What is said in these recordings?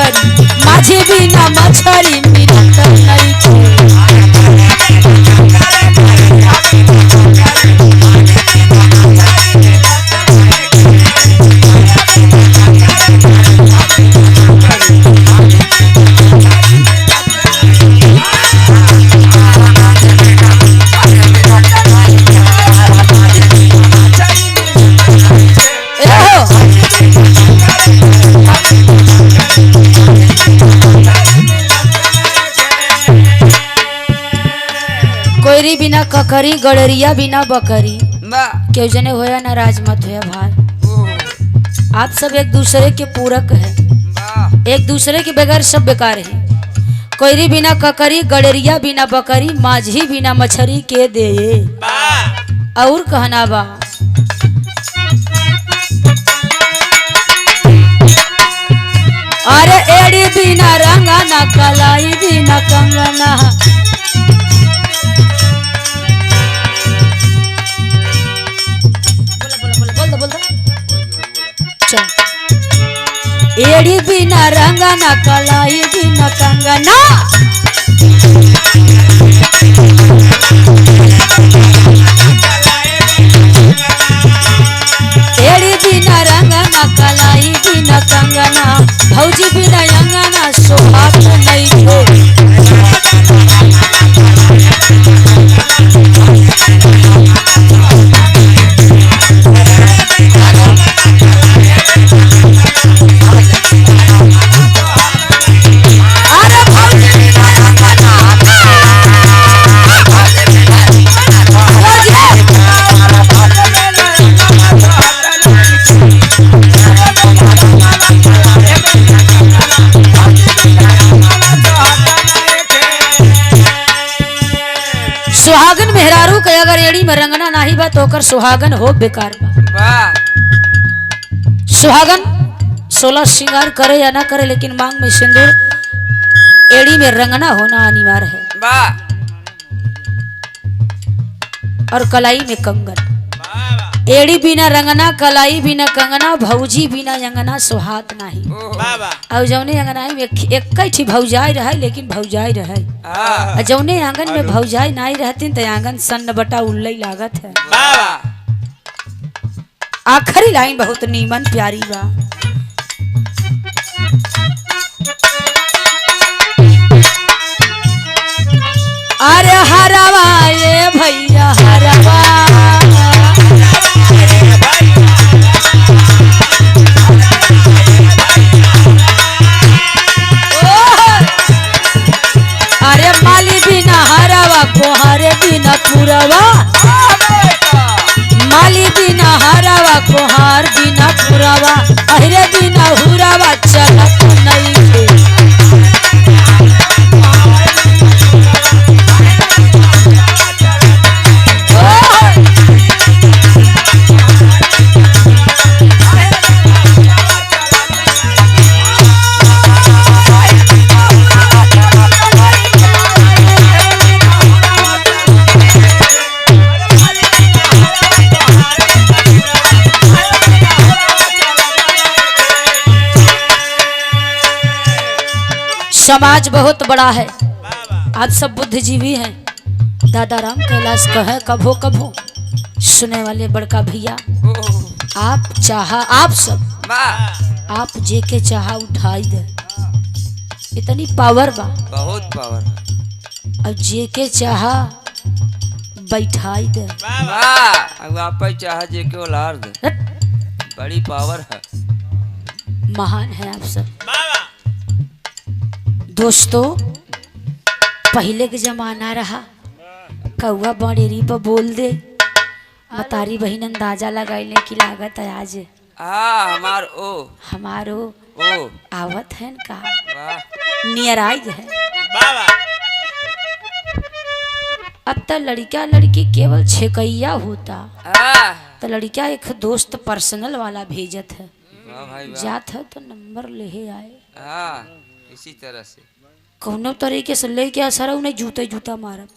बकरी माझी बिना मछरी मिलत नहीं थे। कोयरी बिना ककरी गड़रिया बिना बकरी क्यों जने होया नाराज मत होया भाई। आप सब एक दूसरे के पूरक है, एक दूसरे के बगैर सब बेकार है। कोयरी बिना ककरी गड़रिया बिना बकरी माझी बिना मछरी के दे और कहना बा। अरे एड़ी बिना रंगना कलाई बिना कंगना एड़ी बिना रंगना कलाई बिना कंगना एड़ी बिना रंगना कलाई बिना कंगना भौजी बिना अंगना सोहाग नहीं थे। सुहागन मेहरारू के अगर एड़ी में रंगना नहीं बा तो ओकर सुहागन हो बेकार बा। सुहागन 16 श्रृंगार करे या ना करे लेकिन मांग में सिंदूर एड़ी में रंगना होना अनिवार्य है और कलाई में कंगन। एड़ी बिना रंगना कलाई बिना कंगना भौजी बिना अंगना सुहात नहीं। और जौने अंगना में एक ही भौजाई रहे लेकिन भौजाई रहे जौने आंगन में भौजाई नहीं रहती तो आंगन सन्न बटा उल्लई लागत है। आखिरी लाइन बहुत नीमन प्यारी बा। अरे हरवा ये भैया हरवा कोहारे बिना पुरवा माली बिना हरावा कोहार बिना पुरवा अहरे बिना हुरावा चलत नहीं थे। समाज बहुत बड़ा है, आप सब बुद्धिजीवी हैं। दादा राम कैलाश कहे कभो कभो सुने वाले बड़का भैया आप चाहा आप सब आप जे के चाहा उठाई दे इतनी पावर बा बहुत पावर अब जे के चाहा बैठाई दे आप चाहा जे के उलार दे बड़ी पावर है। महान है आप सब दोस्तों। पहले के जमाना रहा कौआ बड़ेरी पर बोल दे मतारी बहन अंदाजा लगाइले की लागत है आज हमारो आवत है का नियराइज है। अब तो लड़का लड़की केवल छेकैया होता तो लड़का एक दोस्त पर्सनल वाला भेजत है जात है तो नंबर ले आए इसी तरह से कौनो तरीके से लेके असर उन्हें जूते जूता मारब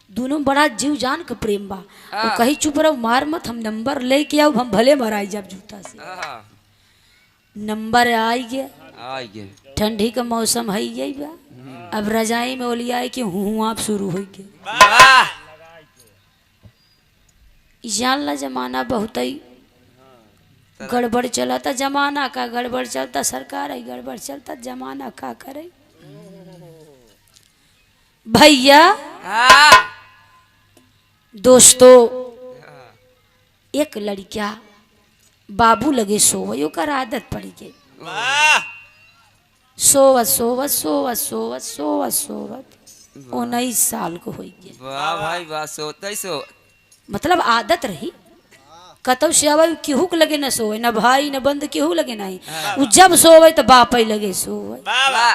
दोनों बड़ा जीव जान के प्रेम बा वो कहीं चुप रहो मार मत हम नंबर लेके आओ हम भले मराई जब जूता से नंबर आई गया आई गे ठंडी का मौसम है यही बा। अब रजाई में ओलियाए कि हूँ आप शुरू हो गए। वाह जान ला जमाना बहुत ही गड़बड़ चलता, जमाना का गड़बड़ चलता, सरकार है गड़बड़ चलता, जमाना का करे भैया। हाँ दोस्तों एक लड़का बाबू लगे सोवे, ओकर आदत पड़ गई सोवत सोवत सोवत सोवत सोवत सोवत 19 साल को हो गए। वाह भाई वाह सोते सो मतलब आदत रही कतौ से आवे केहू के लगे न सोवे, न भाई न बंद केहू लगे नहीं। उ जब सोवे तो बाप ही लगे सोवे। वाह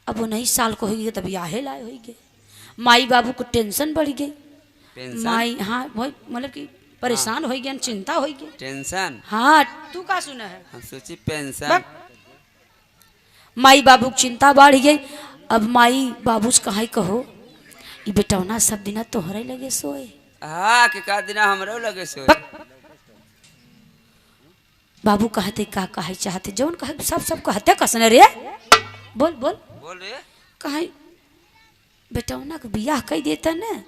अब 19 साल को हो गए तब ब्याहे लाए हो गए। माई बाबू को टेंशन बढ़ गई। टेंशन माई हाँ वही मतलब कि परेशान हो गए, चिंता हो गई। टेंशन हाँ तू का सुना है? हम सोची पेंशन माई बाबू की चिंता बढ़ गई। अब माई बाबू से कहा कहो ये बेटौना सब दिन तोहरे लगे सोए। हाँ के का दिन हमरो लगे सो बाबू कहते का कहे चाहते जौन कहे सब कहते कसने रे बोल बोल बोल रे कहे बेटौना के बियाह कह देता न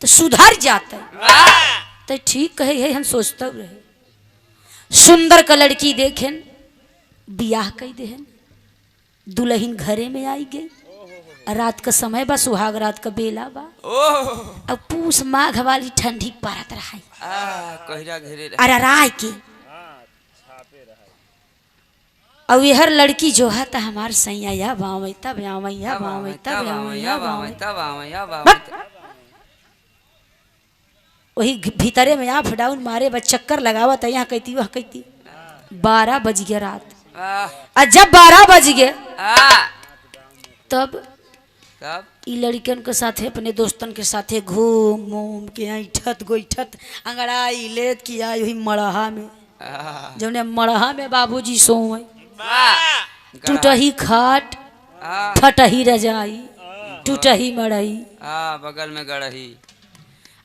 तो सुधर जाता। तो ठीक कहे है हम सोचते रहे सुंदर का लड़की देखें बियाह कह देहन दुल्हन घरे में आई गई। रात का समय बा, सुहाग रात का बेला बा। ओह अब पूस माघ वाली ठंडी पड़त रहा कहिरा घेरे अरे राय की। अब यहर लड़की जो है तो हमार सैया बावैता ब्यावैया बावैता ब्यावैया बावैता वही भीतरे में आप डाउन मारे बस चक्कर लगावत यहाँ कहती वह कहती। 12 बज गया रात। और जब 12 बज गए तब ई लड़कन के साथे अपने दोस्तन के साथे घूम घूम के ऐठत गोइठत अंगड़ाई लेत की आई हुई मड़हा में जौने मड़हा में बाबूजी सोए। टूटही खाट फटही रजाई टूटही मड़ई बगल में गड़ही।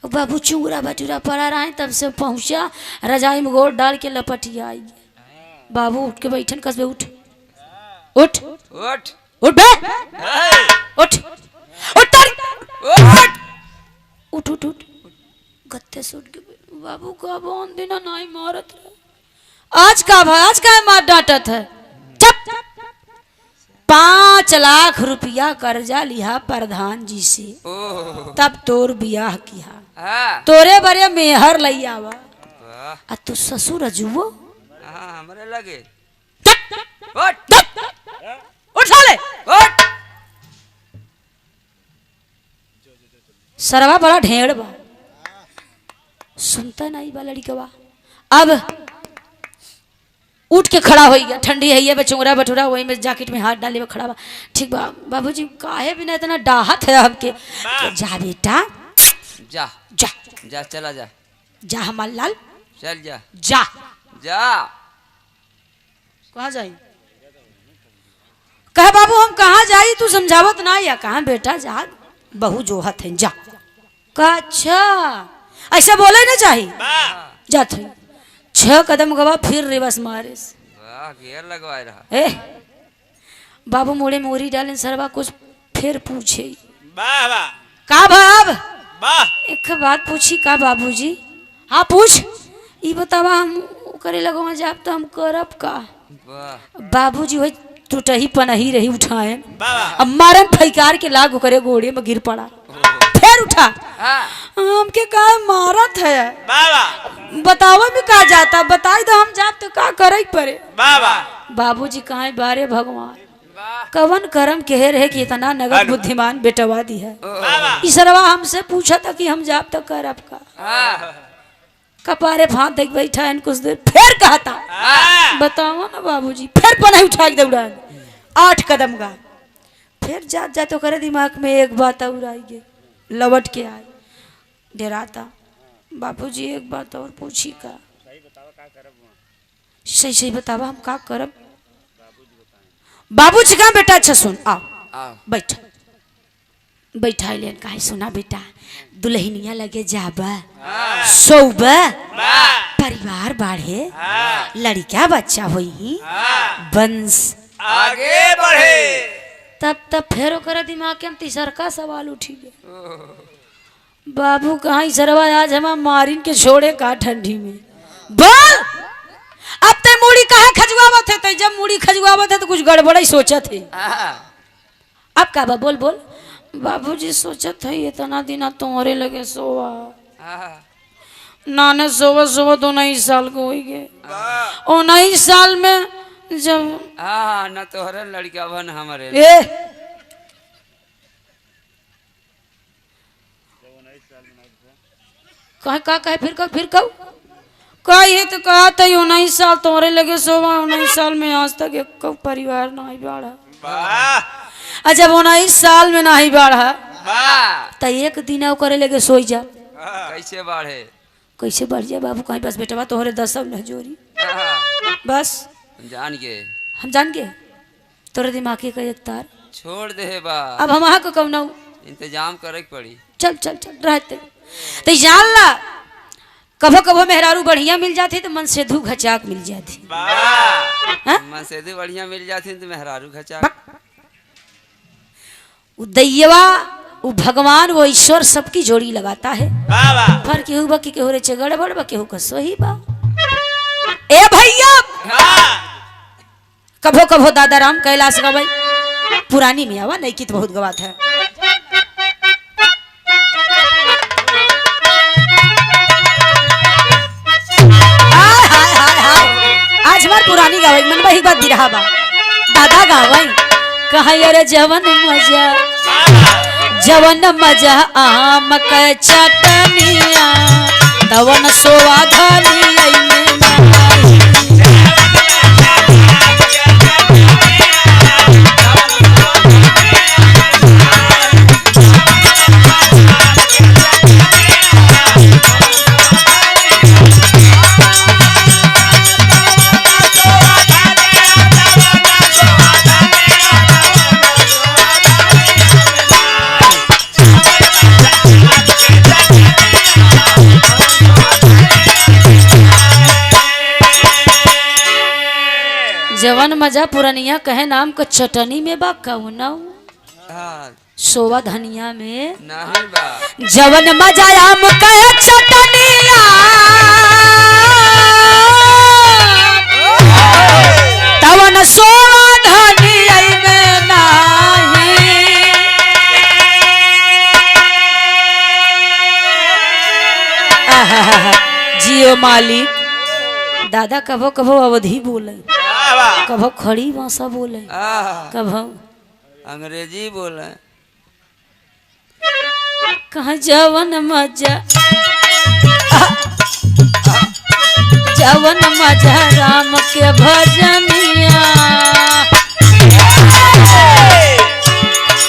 बाबू चूरा भटूरा पड़ा रहा है तब से पहुंचा रजाई में गोड़ डाल के लपटिया आई। बाबू उठ के बैठन कसबे उठ उठ उठ उठ बे उठ उठ उठ उठ उठ गत्ते से उठ के बाबू का बोन दिन नहीं मारत रहे। आज का भाई आज का मार डांटत है। चुप 5 लाख रुपया कर्जा लिया प्रधान जी से तब तोर बियाह किया तोरे बरे मेहर लैयावा आ तू ससुर अजुओ हमरे लगे उठ उठ साले उठ। सरवा बड़ा ढेड़ बा सुनता नहीं बा लड़कवा। अब उठ के खड़ा हो गया ठंडी है ये बेचुंगरा बटूरा वही में जैकेट में हाथ डाले खड़ा बा। ठीक बा बाबूजी काहे बिना इतना डाहत है हमके जा बेटा जा जा जा चला जा जा हमार लाल चल जा जा जा कहाँ जाई कहे बाबू हम कहाँ जाई तू समझावत ना या कहाँ बेटा जा बहु जोहत है जा का अच्छा ऐसा बोले ना चाहिए जा थे 6 कदम गवा फिर रिवर्स मारे घेर लगवाए रहा। ए बाबू मोड़े मोरी डाले सरवा कुछ फिर पूछे का बाब एक बात पूछी का बाबूजी। हाँ पूछ ये बतावा हम करे लगवा जाब तो हम करब का। बाबूजी वही टूटही पनही रही उठाए अब मारन फैकार के लाग करे गोड़े में गिर पड़ा फिर उठा हमके का मारत है बतावा में का जाता बताई तो हम जाब तो का करे पड़े। बाबूजी कहाँ बारे भगवान कवन करम कहे रहे कि इतना नगद बुद्धिमान बेटवा दी है। ईश्वरवा हमसे पूछा था कि हम जाब तो करब का कपारे फाँद देख बैठा है कुछ देर फिर कहता बताओ ना बाबूजी फिर पना उठा के दौड़ा 8 कदम का फिर जात जा तो करे दिमाग में एक बात और आई गई लवट के आई डराता बाबूजी एक बात और पूछी का सही सही बतावा हम का करब। बाबूजी का बेटा अच्छा सुन आओ बैठ बैठा लेन काहे सुना बेटा दुल्हनिया लगे जाबा सोबा परिवार बाढ़े लड़का बच्चा होई वंश आगे बढ़े। तब फिर ओकरा दिमाग के हम तीसर का सवाल उठी गए, बाबू कहाँ इसरवा आज हम मारिन के छोड़े का ठंडी में। बोल अब ते मूड़ी कहाँ खजुआवत है, जब मूड़ी खजुआवत है तो कुछ गड़बड़ ही सोचत है। अब का बा बोल बोल। बाबूजी सोचत है इतना दिन तुम्हारे लगे सोवा नाने सोवा सोवा तो 19 साल को हो गए। 19 साल में जब न तोहरे लड़का बन हमारे कहे फिर कहू कही तो कहा था 19 साल तुम्हारे लगे सोवा। 19 साल में आज तक एक परिवार नहीं बढ़ा। जब 19 साल में नहीं बढ़ा तो एक दिन करे लगे सोई जा। कैसे बढ़े? कैसे बढ़ जाए बाबू, कहीं बस बेटवा तोहरे 10 न जोरी बस जान के हम जान के तोरे दिमाग के एक तार छोड़ दे बा। अब हम वहाँ को कौन इंतजाम करे पड़ी। चल चल चल रहते तो जान ला कभो कभो मेहरारू बढ़िया मिल जाती तो मन से धू घचाक मिल जाती। मन से धू बढ़िया मिल जाती तो मेहरारू घचाक। दैयवा वो भगवान वो ईश्वर सबकी जोड़ी लगाता है। पर केहू बा कि केहू रे गड़बड़ बा केहू का सही बा। ए भैया कभो कभो दादा राम कैलाश गवाई पुरानी में आवा नहीं की तो बहुत गवात है। आज हमार पुरानी गवाई मन वही बात दिरहा बा दादा गवाई कहा यार जवन मजा आम के चटनिया तवन सोवा धनिया जवन मजा पुरनिया कहे नाम को चटनी में बा कहना सोवा धनिया में नहीं बा। जवन मजा आम कहे चटनिया तवन सोवा धनिया में नहीं। जियो मालिक दादा कभो कभो अवधि बोले कभो खड़ी भाषा बोले कभो अंग्रेजी बोले। कहा जवन मजा राम के भजनिया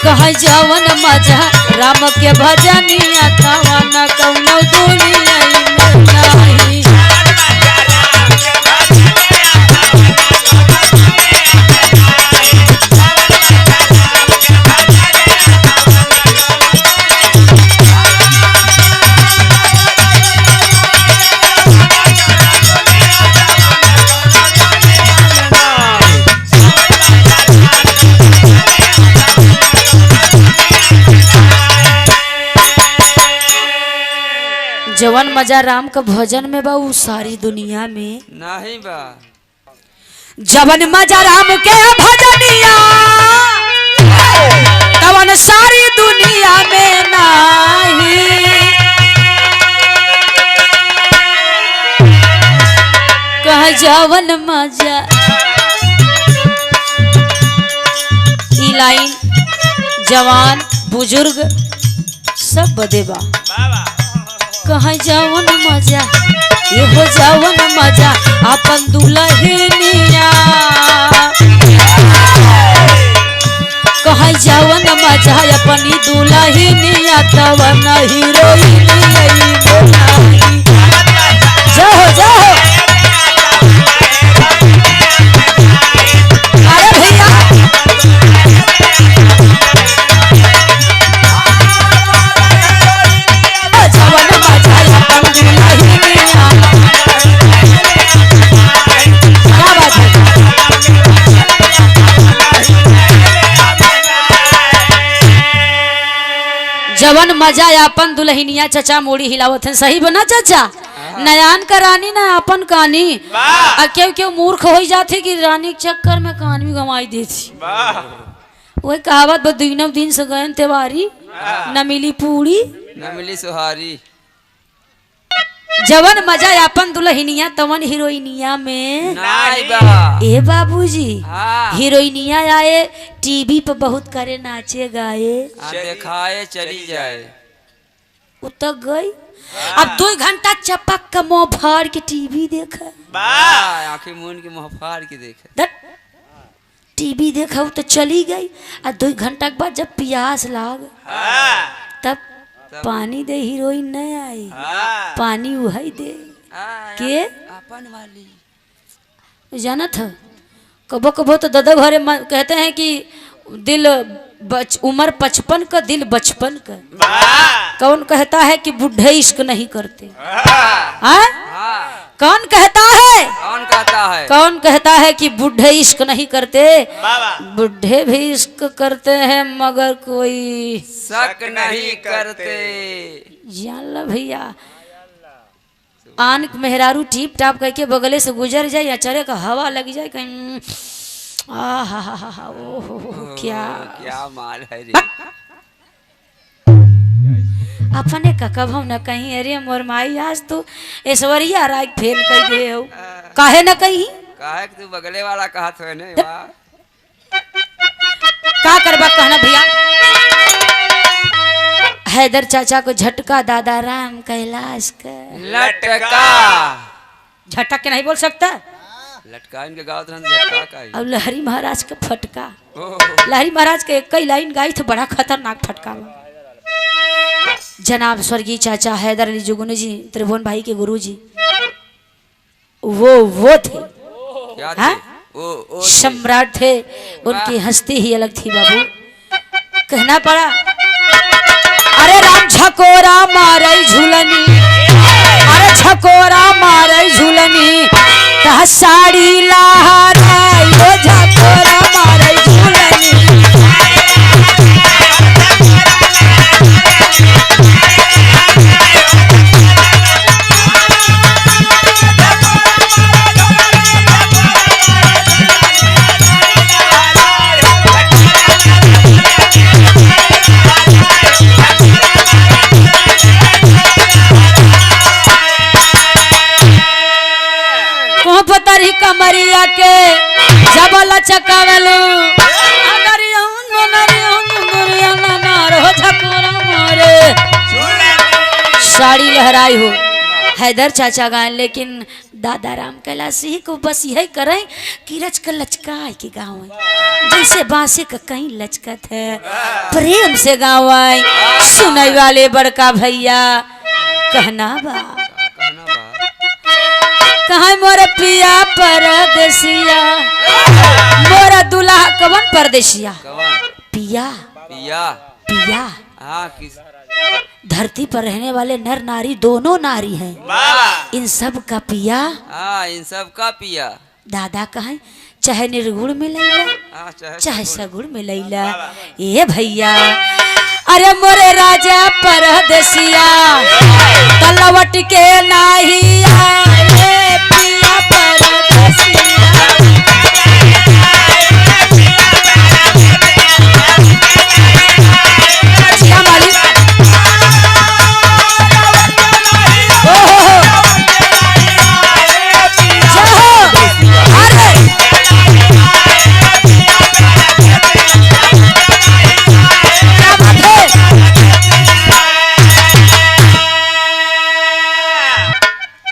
कहा जवन मजा राम के भजनिया तवन कौनो दुनिया में नहीं। जवन मजा राम का भजन में बा उ सारी दुनिया में नहीं बा। जवन मजा राम के भजनिया तवन सारी दुनिया में नहीं। कह जवन मजा ई लाइन जवान बुजुर्ग सब बदेबा। कहाँ जवन मजा ये हो जवन मजा अपन दुल्हनिया कहाँ जवन मजा अपनी दुल्हनिया तवन हीरोइन जाओ जाओ। अरे भैया जवन मजा अपन दुल्हनिया क्या बात है। जवन मजा अपन दुल्हनिया चचा मोड़ी हिलावत है, सही बना चाचा? नयान का रानी ना अपन कहानी, क्यों क्यों मूर्ख हो जाते कि रानी के चक्कर में कहानी भी गंवाई देती। वही कहावत बदीनम दिन से गए तेवारी, न मिली पूरी न मिली सुहारी। जवन मजा अपन दुल्हनिया तवन हीरोइनिया में नाई बा। ए बाबूजी हाँ। हीरोइनिया आए टीवी पे बहुत करे नाचे गाए, दिखाए चली जाए। उतक गई। अब 2 घंटा चपक का मुंह फाड़ के टीवी देखा, आंखें मूंद के मुंह फाड़ के देखे। टीवी देखा तो चली गई। और 2 घंटा के बाद जब प्यास लाग तब पानी दे, हीरोइन नहीं आई, पानी वही दे के अपन वाली। जाना था कबो कबो तो दादा घरे कहते हैं कि दिल उम्र 55 का दिल बचपन का। कौन कहता है कि बुढ़े इश्क नहीं करते? कौन कहता है? कौन कहता है? कौन कहता है कि बुढ़े इश्क नहीं करते? बुढ़े भी इश्क करते हैं मगर कोई शक नहीं करते। जान लो भैया, आन मेहरारू टीप टाप करके बगले से गुजर जाए या चरे का हवा लग जाए कहीं, ओहो क्या माल है रे। अपने का कब हम न कहीं, अरे मोर माई आज तो ऐश्वर्या राय फेल कर दे हो, काहे न कहीं? काहे कि तू बगले वाला कहत है ने। वाह, का करबा कहना भैया। हैदर चाचा को झटका दादा राम कैलाश का लटका। झटक के नहीं बोल सकता। लटका इनके गाँव झटका का ही। और लहरी महाराज का फटका, लहरी महाराज के कई लाइन गाई तो बड़ा खतरनाक फटका। जनाब स्वर्गीय चाचा हैदर अली जुगनू जी, त्रिभुवन भाई के गुरु जी, वो थे। क्या हाँ? ओ सम्राट थे। उनकी हस्ती ही अलग थी बाबू, कहना पड़ा। अरे राम झकोरा मारे झूलनी, अरे झकोरा मारे झूलनी, तह साड़ी लहराई, ओ झकोरा मारे झूलनी। पतरी कमरिया के जबल चकावलू, साड़ी लहराई हो। हैदर चाचा गाय, लेकिन दादा राम कैलाशी को बस यही करें कि रच कर लचकाए के गाँव, जैसे बांसे का कहीं लचकत है, प्रेम से गाँव आए। सुनने वाले बड़का भैया कहना बा, कहाँ मोर पिया परदेसिया, मोरा दुल्हा कवन परदेसिया? पिया पिया पिया। हाँ, किस धरती पर रहने वाले नर नारी दोनों नारी हैं, इन सब का पिया। हाँ, इन सब का पिया। दादा कहें चाहे निर्गुण में लैला, चाहे सगुण में लैला। ये भैया अरे मोरे राजा परदेसिया, तलवट के नाही आए पिया परदेसिया।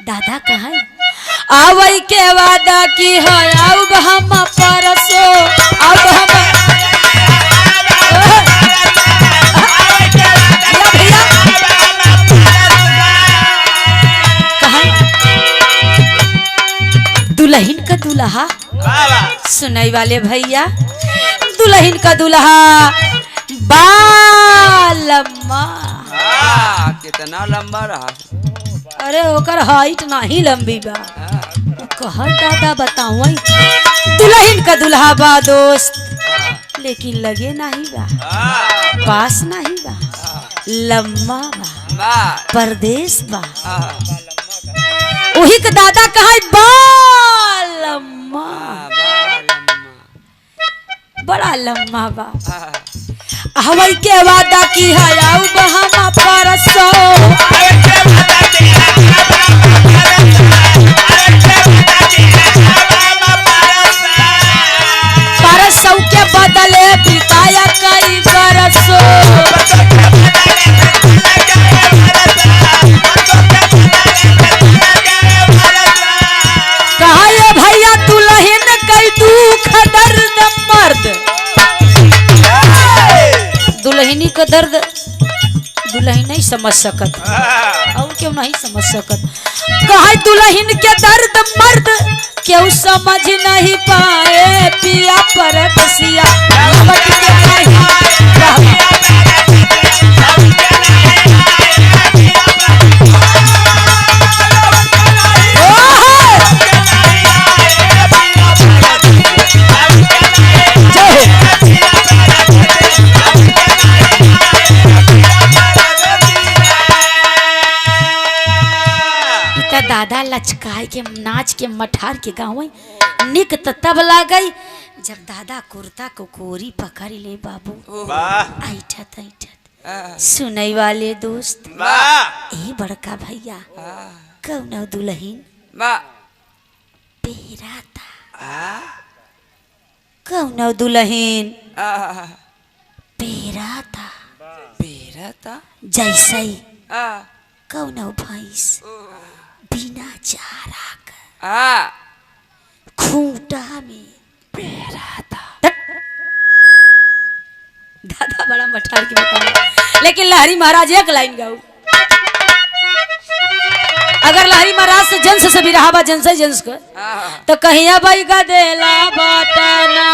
दादा कहा आवई के वादा की है, अब हम परसो, अब हम दुल्हन का दुल्हा। सुनाई वाले भैया, दुल्हन का दुल्हा बालम्मा। कितना लंबा रहा? अरे ओकर हाइट नहीं लंबी बा। कहर दादा बताऊ, दुल्हन का दुल्हा बा दोस्त, लेकिन लगे नहीं बा, पास नहीं बा। लम्मा बा वाह परदेश बा आहा वही के दादा कहा बा लम्मा वाह लम्मा बड़ा लम्मा बा आहा हवाई के वादा की है आऊ बहामा परसो परसों के बदले बिताया कई बरसों कहा ये भैया दुल्हन कई दुख दर्द मर्द दुल्हनी का दर्द दुल्हन नहीं समझ सकत और क्यों नहीं समझ सकत कहा दुल्हन के दर्द मर्द क्यों समझ नहीं पाए पिया परदेसिया लौट के नहीं दादा लचकाए के नाच के मठार के गाँव निक त तब लागई जब दादा कुर्ता को कोरी पकड़ ले बाबू ऐठत ऐठत सुनई वाले दोस्त ए बड़का भैया कौन दुल्हन वाह पेराता कौन दुल्हन आहा पेराता पेराता जैसे आ कौन भैंस बिना चारा का आ खूंटा में पेराता दादा बड़ा मठार के बताया लेकिन लहरी महाराज एक लाइन गाऊ अगर लहरी महाराज से जंस से भी रहा बा जंस जंस का तो कहिया बाई गदेला बाटाना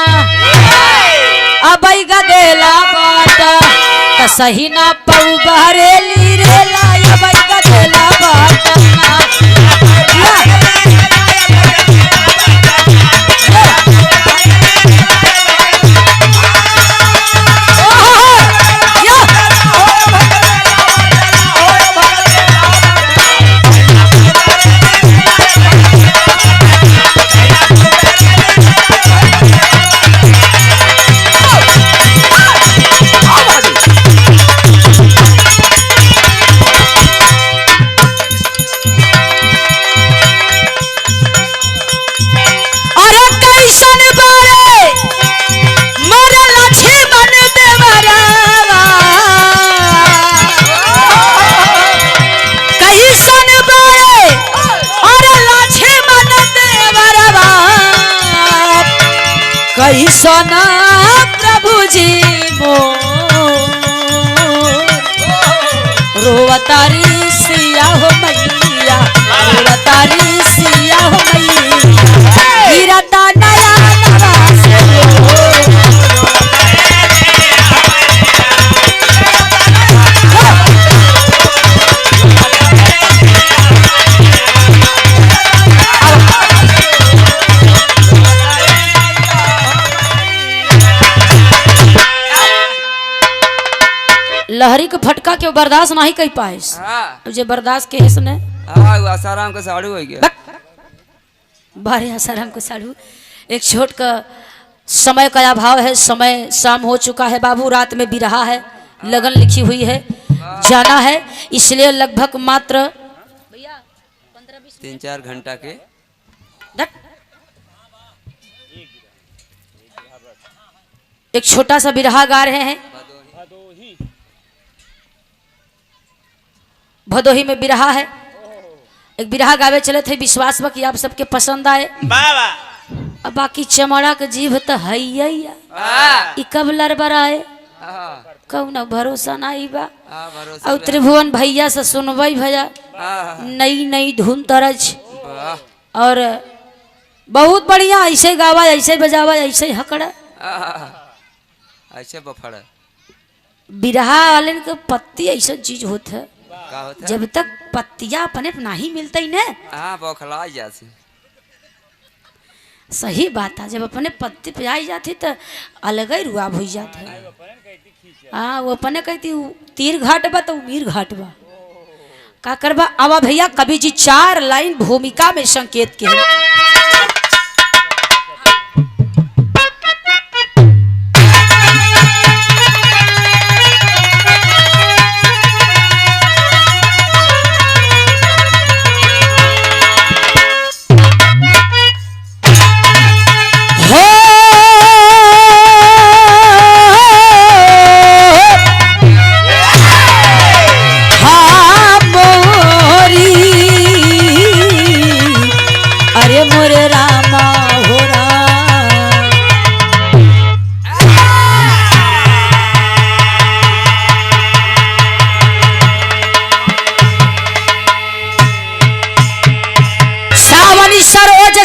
अबई गदेला बाटा तो सही ना पऊ बहरेली रे लाया बाई गदेला बाटाना कैसना प्रभु जी मो रोवतारी सिया हो मैया रोवतारी सिया हो मैया गिरता नया नवास लहरी के फटका के बर्दाश्त नहीं कर पाए जे बर्दाश्त के हिस्से ने आसाराम का साड़ू हो गया बारे आसाराम को साड़ू एक छोट का समय का अभाव है समय शाम हो चुका है बाबू रात में भी रहा है लगन लिखी हुई है जाना है इसलिए लगभग मात्र 3-4 घंटा के एक छोटा सा बिरहा गा रहे हैं भदोही में बिरहा है एक बिरहा गावे चले थे विश्वास बा कि आप सबके पसंद आए अब बाकी चमड़ा के जीभ तो है ही कब लड़बड़ाए कौन भरोसा नहीं बा और त्रिभुवन भैया से सुनवाई भैया नई नई धुन तरज और बहुत बढ़िया ऐसे गावा ऐसे बजावा ऐसे हकड़ा ऐसे बफड़ बिरहा वाले के पत्ती ऐसा चीज होता है जब तक पत्तियां अपने नहीं मिलता ही ना बौखला जासे सही बात है, जब अपने पत्ती पे आई जाती तो अलग ही रुआब हो जाता है। हाँ वो अपने कहती तीर घाट बा तो मीर घाट बा का करबा। आवा भैया कवि जी 4 लाइन भूमिका में संकेत के हैं।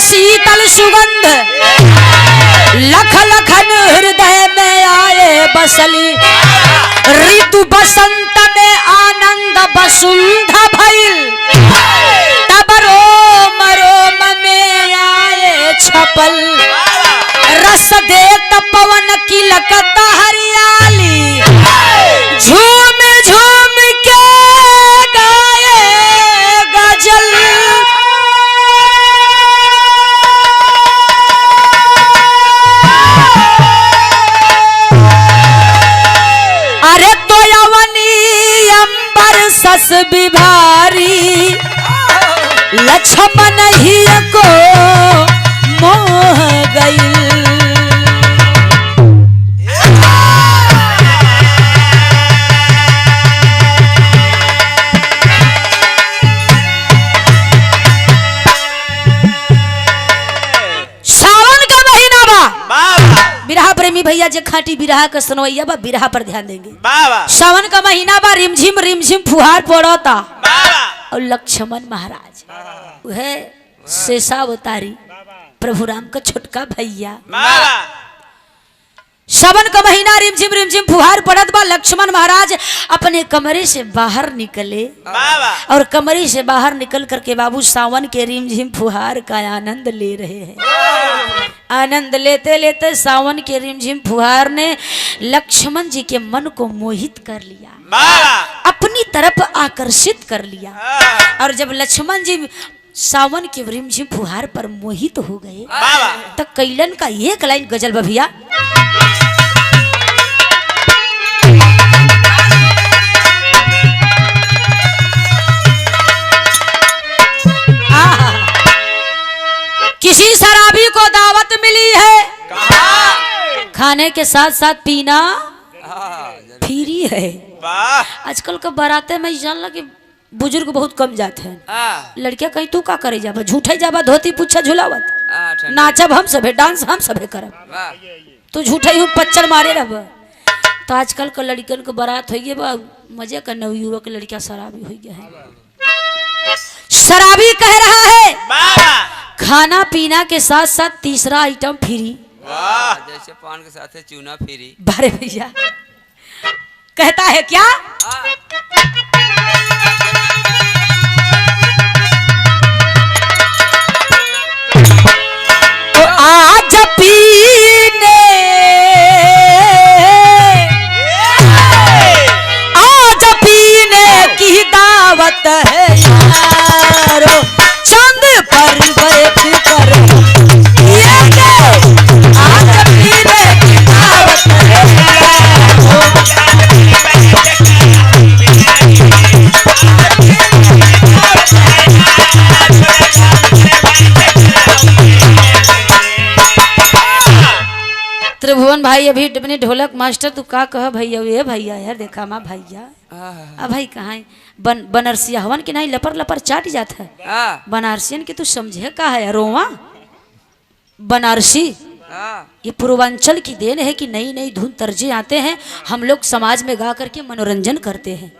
शीतल सुगंध लख लखन हृदय में आए बसली, ऋतु बसंत में आनंद बसुंध भइल, तब रोम रोम में आए छपल, रस देत पवन की लकत हरियाली, झूम झूम के गाए गजल। सस विभारी लक्ष्मण ही को मोह गई। सावन का महीना बा बिरहा प्रेमी भैया जे खाटी बिरहा का सुनवैया बा बिरहा पर ध्यान देंगे। सावन का महीना बा रिमझिम फुहार पड़ता और लक्ष्मण महाराज वह शेषावतारी प्रभु राम का छोटका भैया। सावन का महीना रिमझिम फुहार पड़त बा। लक्ष्मण महाराज अपने कमरे से बाहर निकले और कमरे से बाहर निकल करके बाबू सावन के रिमझिम फुहार का आनंद ले रहे हैं। आनंद लेते लेते सावन के रिमझिम फुहार ने लक्ष्मण जी के मन को मोहित कर लिया, अपनी तरफ आकर्षित कर लिया। और जब लक्ष्मण जी सावन के रिमझिम फुहार पर मोहित हो गए तो कैलन का एक लाइन गजल बा भैया। किसी शराबी को दावत मिली है, खाने के साथ साथ पीना फ्री है। आजकल का बाराते में जान लगे बुजुर्ग बहुत कम जाते हैं। लड़कियां कहीं तू का करे जाबा, झूठे जाबा, धोती पूछा झुलावत, नाचब हम सभे, डांस हम सभे करब, तू झूठे ही पच्चर मारे रह। तो आजकल का लड़कियों को बारात हो गए मजे का, नवयुवक लड़कियां शराबी हो गया है। शराबी कह रहा है खाना पीना के साथ साथ तीसरा आइटम फ्री। जैसे पान के साथ चूना फ्री। बारे भैया कहता है क्या? तो आज पीने की दावत है यारो, चंद पर बैठ कर आज पीने की दावत है यारो। त्रिभुवन भाई अभी अपने ढोलक मास्टर तू का कह भैया? ये भैया यार देखा माँ भैया अब भाई कहाँ बनारसिया हवन के नहीं लपर लपर चाट जाता है। बनारसियन के तू समझे का है रोवा? बनारसी ये पूर्वांचल की देन है कि नई नई धुन तर्जे आते हैं, हम लोग समाज में गा करके मनोरंजन करते हैं।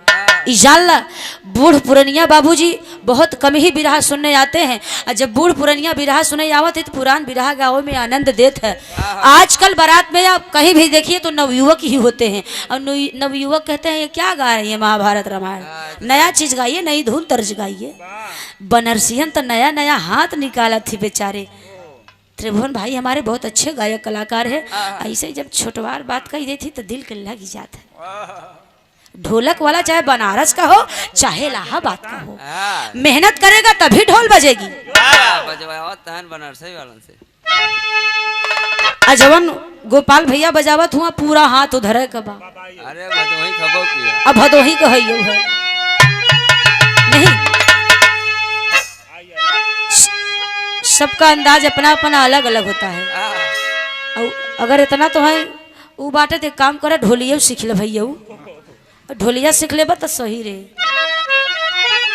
इजाला बूढ़ पुरनिया बाबूजी बहुत कम ही बिरहा सुनने आते हैं, और जब बूढ़ पुरनिया बिरहा सुने आवत है तो पुरान बिरहा गाँव में आनंद देते हैं। आजकल बारात में आप कहीं भी देखिए तो नवयुवक ही होते हैं, और नवयुवक कहते हैं ये क्या गा रही है महाभारत रामायण, नया चीज गाइए, नई धुन तर्ज गाइए। बनरसियन तो नया नया हाथ निकाला थी बेचारे, त्रिभुवन भाई हमारे बहुत अच्छे गायक कलाकार है, ऐसे जब छोटवार बात कही देती तो दिल के लग जाता है। ढोलक वाला चाहे बनारस का हो चाहे इलाहाबाद का हो, मेहनत करेगा तभी ढोल बजेगी। बनारसी वालन से अजवन गोपाल भैया बजावत हुआ पूरा हाथ उधर है कबा। अरे भदोही खबो किया, अब भदोही कहियो है नहीं, सबका अंदाज अपना अपना अलग अलग होता है। और अगर इतना तो है वो बाटे तो काम करे ढोलिया सीख ले भैया, ढोलिया सीख ले तो सही रे।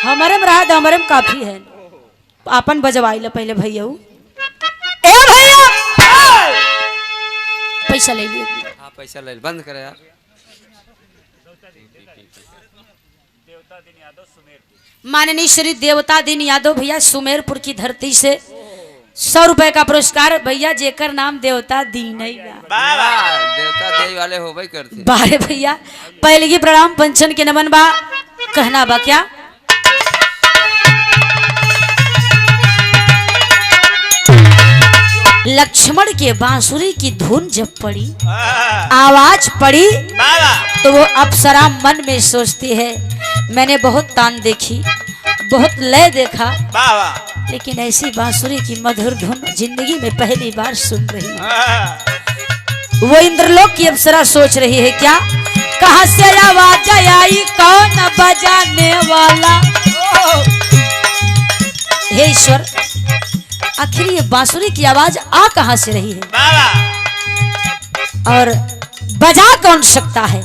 हमारे में रहा हमारे में काफी है, अपन बजवाई ले पहले भैया। ए भैया पैसा ले लिए। हाँ पैसा ले बंद करे यार। माननीय श्री देवता दिन यादव भैया सुमेरपुर की धरती से 100 रुपए का पुरस्कार भैया, जेकर नाम देवता दीन है। देवता दे वाले हो भाई करते बारे भैया पहले की प्रणाम पंचन के नमन बा, कहना बा क्या। लक्ष्मण के बांसुरी की धुन जब पड़ी, आवाज पड़ी, तो वो अप्सरा मन में सोचती है मैंने बहुत तान देखी, बहुत लय देखा, लेकिन ऐसी बांसुरी की मधुर धुन जिंदगी में पहली बार सुन रही है। वो इंद्रलोक की अप्सरा सोच रही है क्या, कहां से आवाज आई, कौन बजाने वाला। हे ईश्वर, आखिर ये बांसुरी की आवाज आ कहां से रही है और बजा कौन सकता है।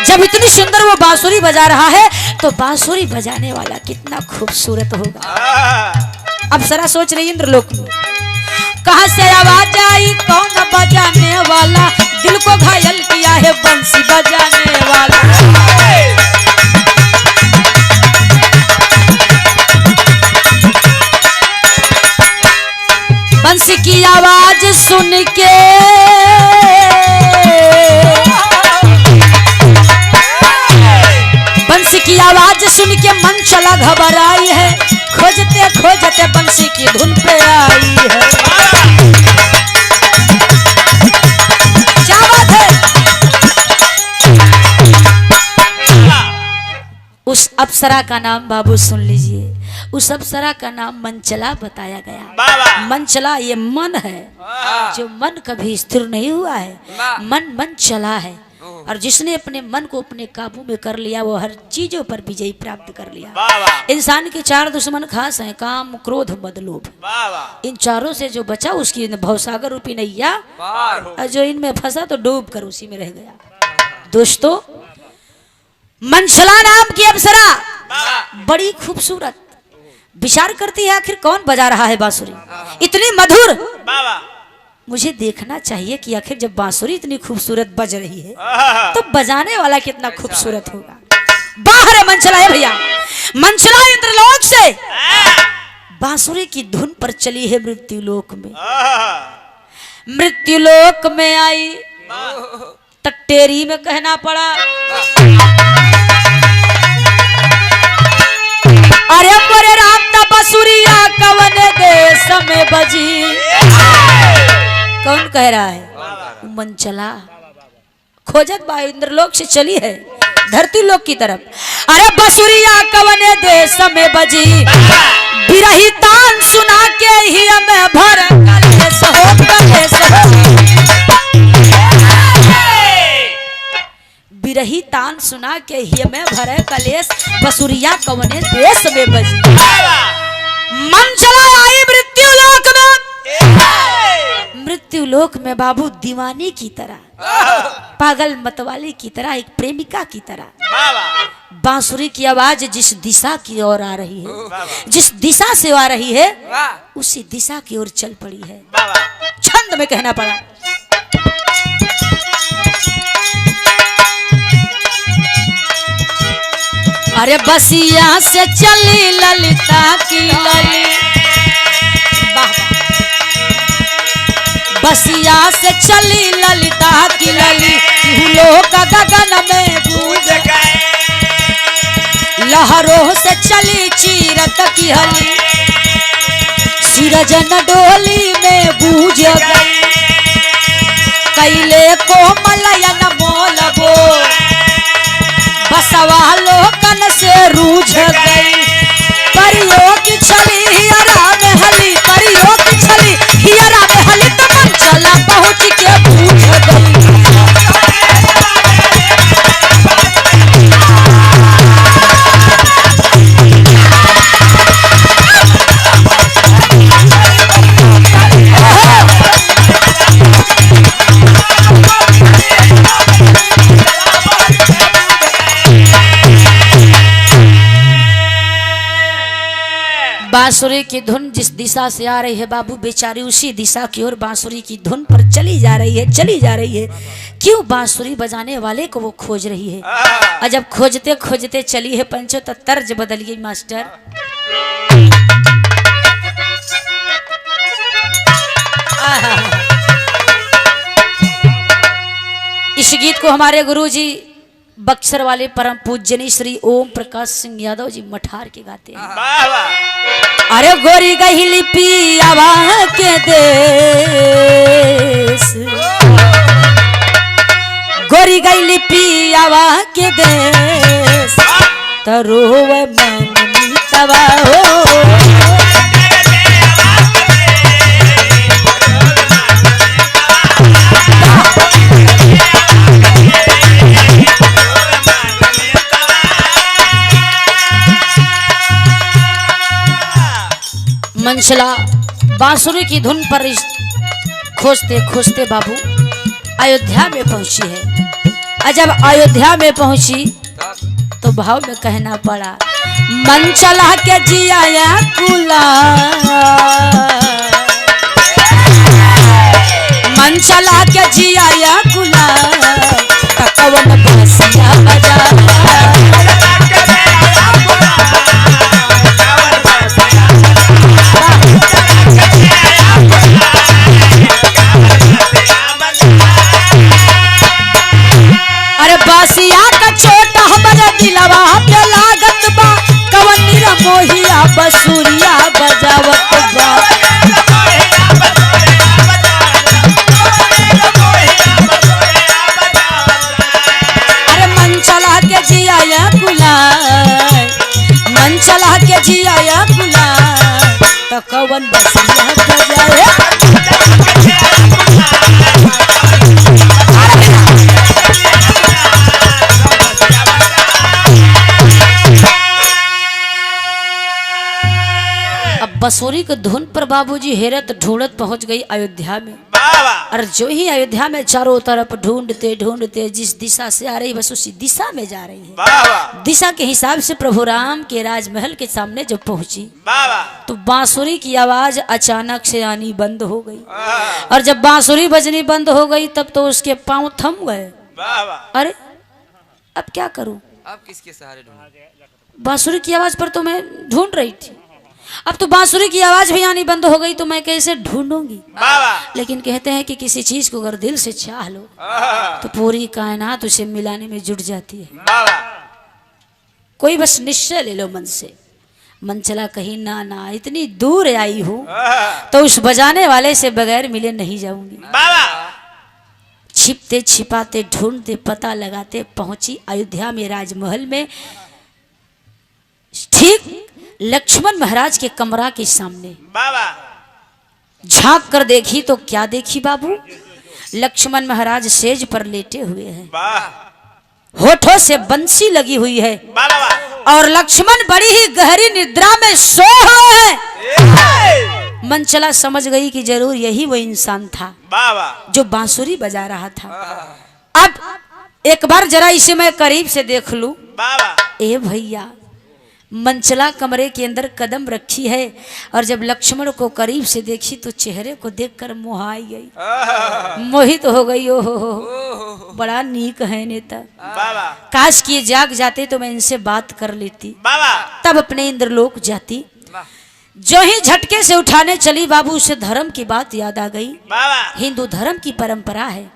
जब इतनी सुंदर वो बांसुरी बजा रहा है तो बांसुरी बजाने वाला कितना खूबसूरत होगा। अब जरा सोच रही इंद्रलोक में, कहां से आवाज आई, कौन बजाने वाला, दिल को घायल किया है बंसी बजाने वाला। बंसी की आवाज सुन के बंसी की आवाज सुन के मन चला घबराई है, खोजते खोजते बंसी की धुन पे आई है। क्या बात है। उस अप्सरा का नाम बाबू सुन लीजिए, उस अप्सरा का नाम मनचला बताया गया। मनचला ये मन है जो मन कभी स्थिर नहीं हुआ है, मन मन चला है, और जिसने अपने मन को अपने काबू में कर लिया वो हर चीजों पर विजय प्राप्त कर लिया। इंसान के 4 दुश्मन खास हैं, काम क्रोध मद लोभ। इन चारों से जो बचा उसकी भवसागर रूपी नैया, और जो इनमें फंसा तो डूब कर उसी में रह गया। दोस्तों, मनचला नाम की अप्सरा बड़ी खूबसूरत, विचार करती है आखिर कौन बजा रहा है बांसुरी इतनी मधुर। मुझे देखना चाहिए कि आखिर जब बांसुरी इतनी खूबसूरत बज रही है तो बजाने वाला कितना खूबसूरत होगा। बाहर है मनचला है भैया, मनचला इंद्रलोक से बांसुरी की धुन पर चली है मृत्युलोक में। मृत्युलोक में आई टट्टेरी में कहना पड़ा, अरे मोरे राम दा बांसुरिया कवन देश में बजी। कौन कह रहा है? मनचला खोजत बा इंद्रलोक से चली है धरती लोक की तरफ। अरे बांसुरिया कवन देश में बजी, बिरही तान सुना के ही हमें भर कलेश हो कलेश हो। बिरही तान सुना के ही में भरे कलेश, बांसुरिया कवने देश में बजी। मनचला आई मृत्युलोक में। मृत्युलोक में बाबू दीवानी की तरह, पागल मतवाली की तरह, एक प्रेमिका की तरह बांसुरी की आवाज जिस दिशा की ओर आ रही है, जिस दिशा से आ रही है उसी दिशा की ओर चल पड़ी है। छंद में कहना पड़ा, अरे बसिया से चली ललिता की लली, बसिया से चली ललिता की लली, फूलों का गगन में गूंज गए, लहरों से चली चीरत की हली, सिरजन डोली में बूझ गई कैले कोमलयन मोलबो बसवा लोकन से रूझ गई परियों की छली हियरा में हली परियों की छली हियरा में हली तो मन चला पहुँच के बूझ गई बांसुरी की धुन जिस दिशा से आ रही है बाबू बेचारी उसी दिशा की ओर बांसुरी की धुन पर चली जा रही है चली जा रही है। क्यों बांसुरी बजाने वाले को वो खोज रही है और जब खोजते खोजते चली है पंचो तो तर्ज बदलिए मास्टर। इस गीत को हमारे गुरुजी बक्सर वाले परम पूजनी श्री ओम प्रकाश सिंह यादव जी मठार के गाते हैं। अरे गोरी गहिली पियावा के देश गोरी गहिली पियावा के देश तरोव मन मीतवा हो मंचला बांसुरी की धुन पर खोजते खोजते बाबू अयोध्या में पहुंची है और जब अयोध्या में पहुंची तो भाव में कहना पड़ा मंचला के जिया कुला मंचला के जिया कुला कवन बसिया बजा बासिया का छोटा हमारा दिलवा पे लागत बा कवन निरा मोहिया बसुरिया बजावत बा अरे मन चला के जिया गुलाय मन चला के जिया गुलाय तो कवन बसिया बजाए बसोरी के धुन पर बाबूजी हैरत ढूंढत पहुंच गई अयोध्या में और जो ही अयोध्या में चारों तरफ ढूंढते ढूंढते जिस दिशा से आ रही बस उसी दिशा में जा रही है। दिशा के हिसाब से प्रभु राम के राजमहल के सामने जब पहुंची तो बांसुरी की आवाज अचानक से आनी बंद हो गई और जब बांसुरी बजनी बंद हो गई तब तो उसके पांव थम गए। अरे अब क्या करूं अब किसके सहारे ढूंढूं? बांसुरी की आवाज पर तो मैं ढूंढ रही थी अब तो बांसुरी की आवाज भी आनी बंद हो गई तो मैं कैसे ढूंढूंगी। लेकिन कहते हैं कि किसी चीज को अगर दिल से चाह लो तो पूरी कायनात उसे मिलाने में जुट जाती है। कोई बस निश्चय ले लो मन से मन चला कहीं ना ना इतनी दूर आई हूँ तो उस बजाने वाले से बगैर मिले नहीं जाऊंगी। छिपते छिपाते ढूंढते पता लगाते पहुंची अयोध्या में राजमहल में ठीक लक्ष्मण महाराज के कमरा के सामने झांक कर देखी तो क्या देखी बाबू लक्ष्मण महाराज सेज पर लेटे हुए हैं होठों से बंसी लगी हुई है और लक्ष्मण बड़ी ही गहरी निद्रा में सो हुए हैं। मनचला समझ गई कि जरूर यही वो इंसान था जो बांसुरी बजा रहा था। अब एक बार जरा इसे मैं करीब से देख लूं। ए भैया मनचला कमरे के अंदर कदम रखी है और जब लक्ष्मण को करीब से देखी तो चेहरे को देखकर मोहाई गई मोहित हो गई। ओहो बड़ा नीक है नेता काश किए जाग जाते तो मैं इनसे बात कर लेती तब अपने इंद्रलोक जाती। जो ही झटके से उठाने चली बाबू उसे धर्म की बात याद आ गई। हिंदू धर्म की परंपरा है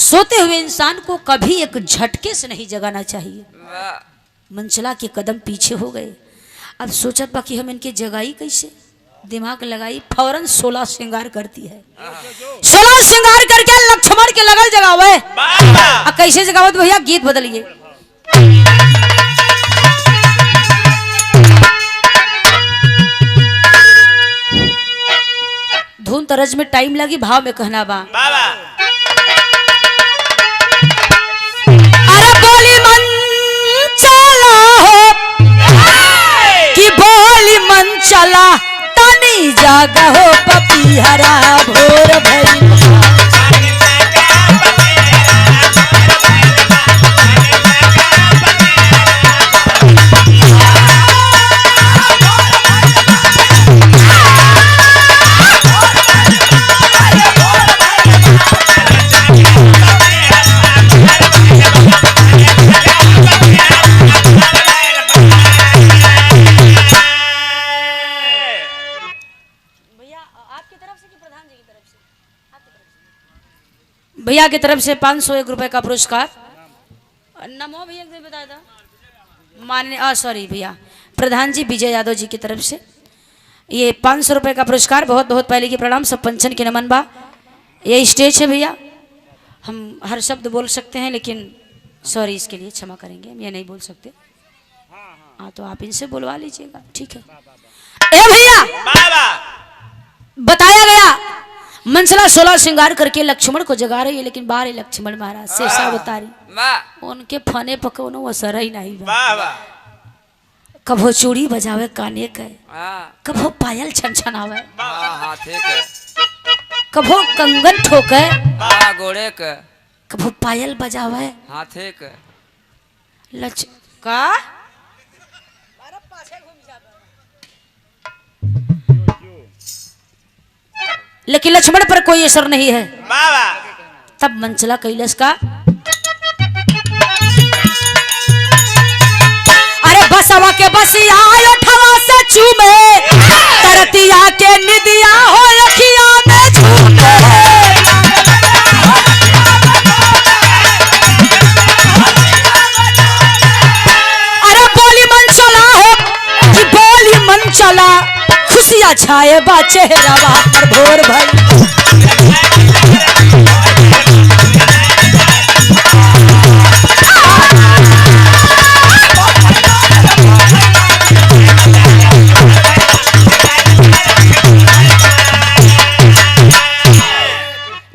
सोते हुए इंसान को कभी एक झटके से नहीं जगाना चाहिए। मनचला के कदम पीछे हो गए। अब सोचत बाकी हम इनके जगाई कैसे दिमाग लगाई, फौरन 16 श्रृंगार करती है। 16 श्रृंगार करके लक्ष्मण के लगल जगावे। कैसे जगावत भैया, गीत बदलिए। धुन तरज में टाइम लगी, भाव में कहना बा। अरे बोली मन चला हो कि बोली मन चला, तनी जागा हो पपीहरा भोर भई। भैया की तरफ से 501 रुपए का पुरस्कार। नमो भैया से बताया था मान्य सॉरी भैया, प्रधान जी विजय यादव जी की तरफ से ये 500 रुपए का पुरस्कार। बहुत बहुत पहले की प्रणाम, सब पंचन के नमन बा। ये स्टेज है भैया, हम हर शब्द बोल सकते हैं लेकिन सॉरी, इसके लिए क्षमा करेंगे, हम ये नहीं बोल सकते। हाँ तो आप इनसे बुलवा लीजिएगा, ठीक है। ए भैया बताया गया मंसला 16 श्रृंगार करके लक्ष्मण को जगा रही है, लेकिन बाहर लक्ष्मण महाराज शेषा बतारी उनके फने पकौनो असर ही नहीं बा। कभो चूड़ी बजावे काने के, कभो पायल छनछनावे, कभो कंगन ठोके गोड़े के, कभो पायल बजावे हाथे के। लच का लेकिन लक्ष्मण पर कोई असर नहीं है। तब मंचला कैलाश का अरे बसवा के बसिया ठवा से चूमे, तरतिया के निदिया हो अखिया में झूमे। अरे बोली मन चला हो कि बोली मन चला, खुशियां छाए बा चेहरा पर भोर भई।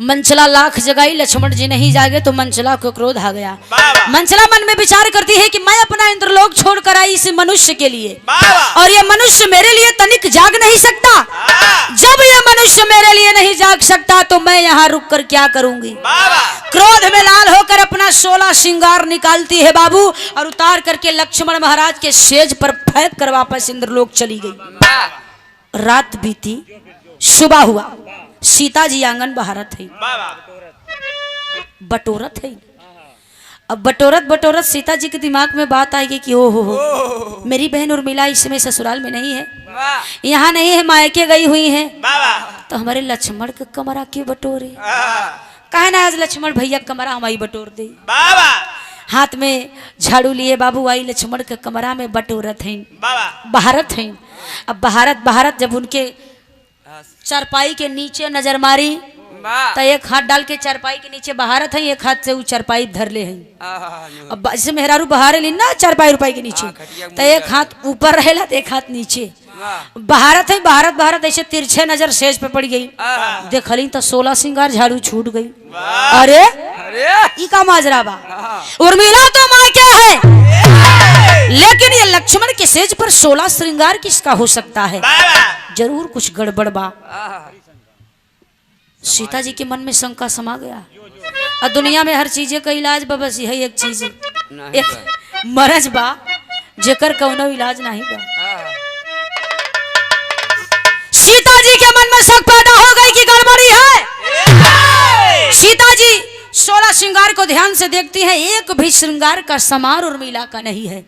मंचला लाख जगाई, लक्ष्मण जी नहीं जागे तो मंचला को क्रोध आ गया। मंचला मन में विचार करती है कि मैं अपना इंद्रलोक छोड़कर आई इस मनुष्य के लिए, और ये मनुष्य मेरे लिए तनिक जाग नहीं सकता। जब ये मनुष्य मेरे लिए नहीं जाग सकता तो मैं यहाँ रुक कर क्या करूंगी। क्रोध में लाल होकर अपना 16 श्रृंगार निकालती है बाबू, और उतार करके लक्ष्मण महाराज के सेज पर फेंक कर वापस इंद्रलोक चली गई। रात बीती, सुबह हुआ, सीता जी आंगन बहारत है, बटोरत है। अब बटोरत बटोरत सीता जी के दिमाग में बात आएगी कि ओ हो मेरी बहन उर्मिला इस समय ससुराल में नहीं है, यहाँ नहीं है, मायके गई हुई है, तो हमारे लक्ष्मण के कमरा के बटोरे। कहे ना आज लक्ष्मण भैया कमरा हमारी बटोर दे। हाथ में झाड़ू लिए बाबू आई लक्ष्मण के कमरा में बटोरत है, बहारत है। अब बहारत जब उनके चारपाई के नीचे नजर मारी तो एक हाथ डाल के चारपाई के नीचे बहारत है, एक हाथ से वो चारपाई धर ले है। अब जैसे मेहरारू बहारे ली ना चारपाई रुपाई के नीचे, तो एक हाथ ऊपर रहेला तो एक हाथ नीचे। बहारत है, बहारत ऐसे तिरछे नजर सेज पे पड़ गई। देखली तो 16 श्रृंगार झाड़ू छूट गई। अरे ई का माजरा बा, उर्मिला तो माँ क्या है, लेकिन ये लक्ष्मण के सेज पर 16 श्रृंगार किसका हो सकता है। जरूर कुछ गड़बड़ बा। सीता जी के मन में शंका समा गया। और दुनिया में हर चीज का इलाज बा, बस यही एक चीज, एक मरज बा जेकर कौनो इलाज नहीं बा। सीता जी के मन में शक पैदा हो गई कि गड़बड़ी है। सीता जी 16 श्रृंगार को ध्यान से देखती है, एक भी श्रृंगार का समार उर्मिला का नहीं है।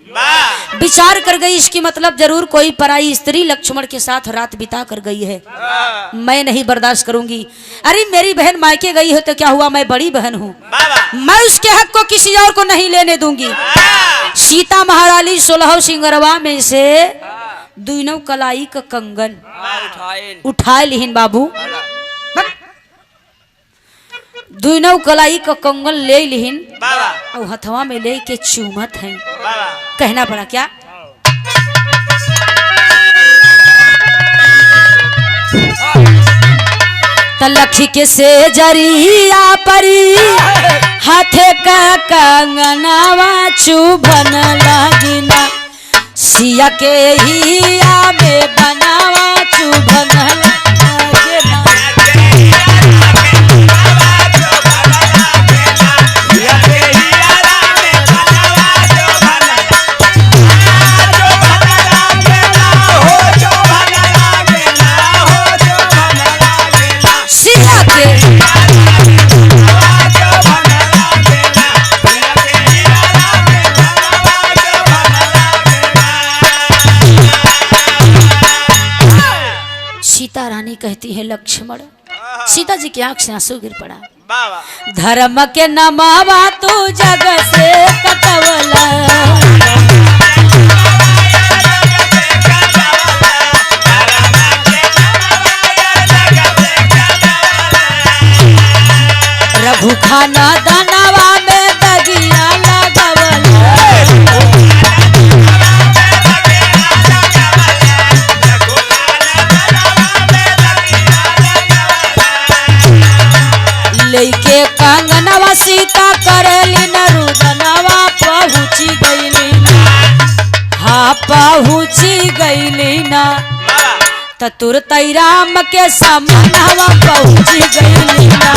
विचार कर गई इसकी मतलब जरूर कोई पराई स्त्री लक्ष्मण के साथ रात बिता कर गई है। मैं नहीं बर्दाश्त करूंगी। अरे मेरी बहन मायके गई है तो क्या हुआ, मैं बड़ी बहन हूँ, मैं उसके हक को किसी और को नहीं लेने दूंगी। सीता महारानी 16 श्रृंगारवा में से दुनों कलाई का कंगन उठाइन उठा लिहिन बाबू। दुनों कलाई का कंगन ले लिहिन और हथवा में ले के चूमत हैं। कहना पड़ा क्या? तलखी के से जरिया परी हाथे का कंगनावा चुभन लागिना सिया के हिया में बनावा चुभन लागिना। सिया के सीता रानी कहती है लक्ष्मण, सीता जी की आंख से आंसू गिर पड़ा। धर्म के नमावा तू जग से कटवला, रघु खाना दानवा में दगिया लगवला। लेके कंगनवा सीता करेली नरुदनवा पहुँची गईली ना, हाँ पहुँची गईली ना। ततुर तैराम के समनवा पहुँची गईली ना।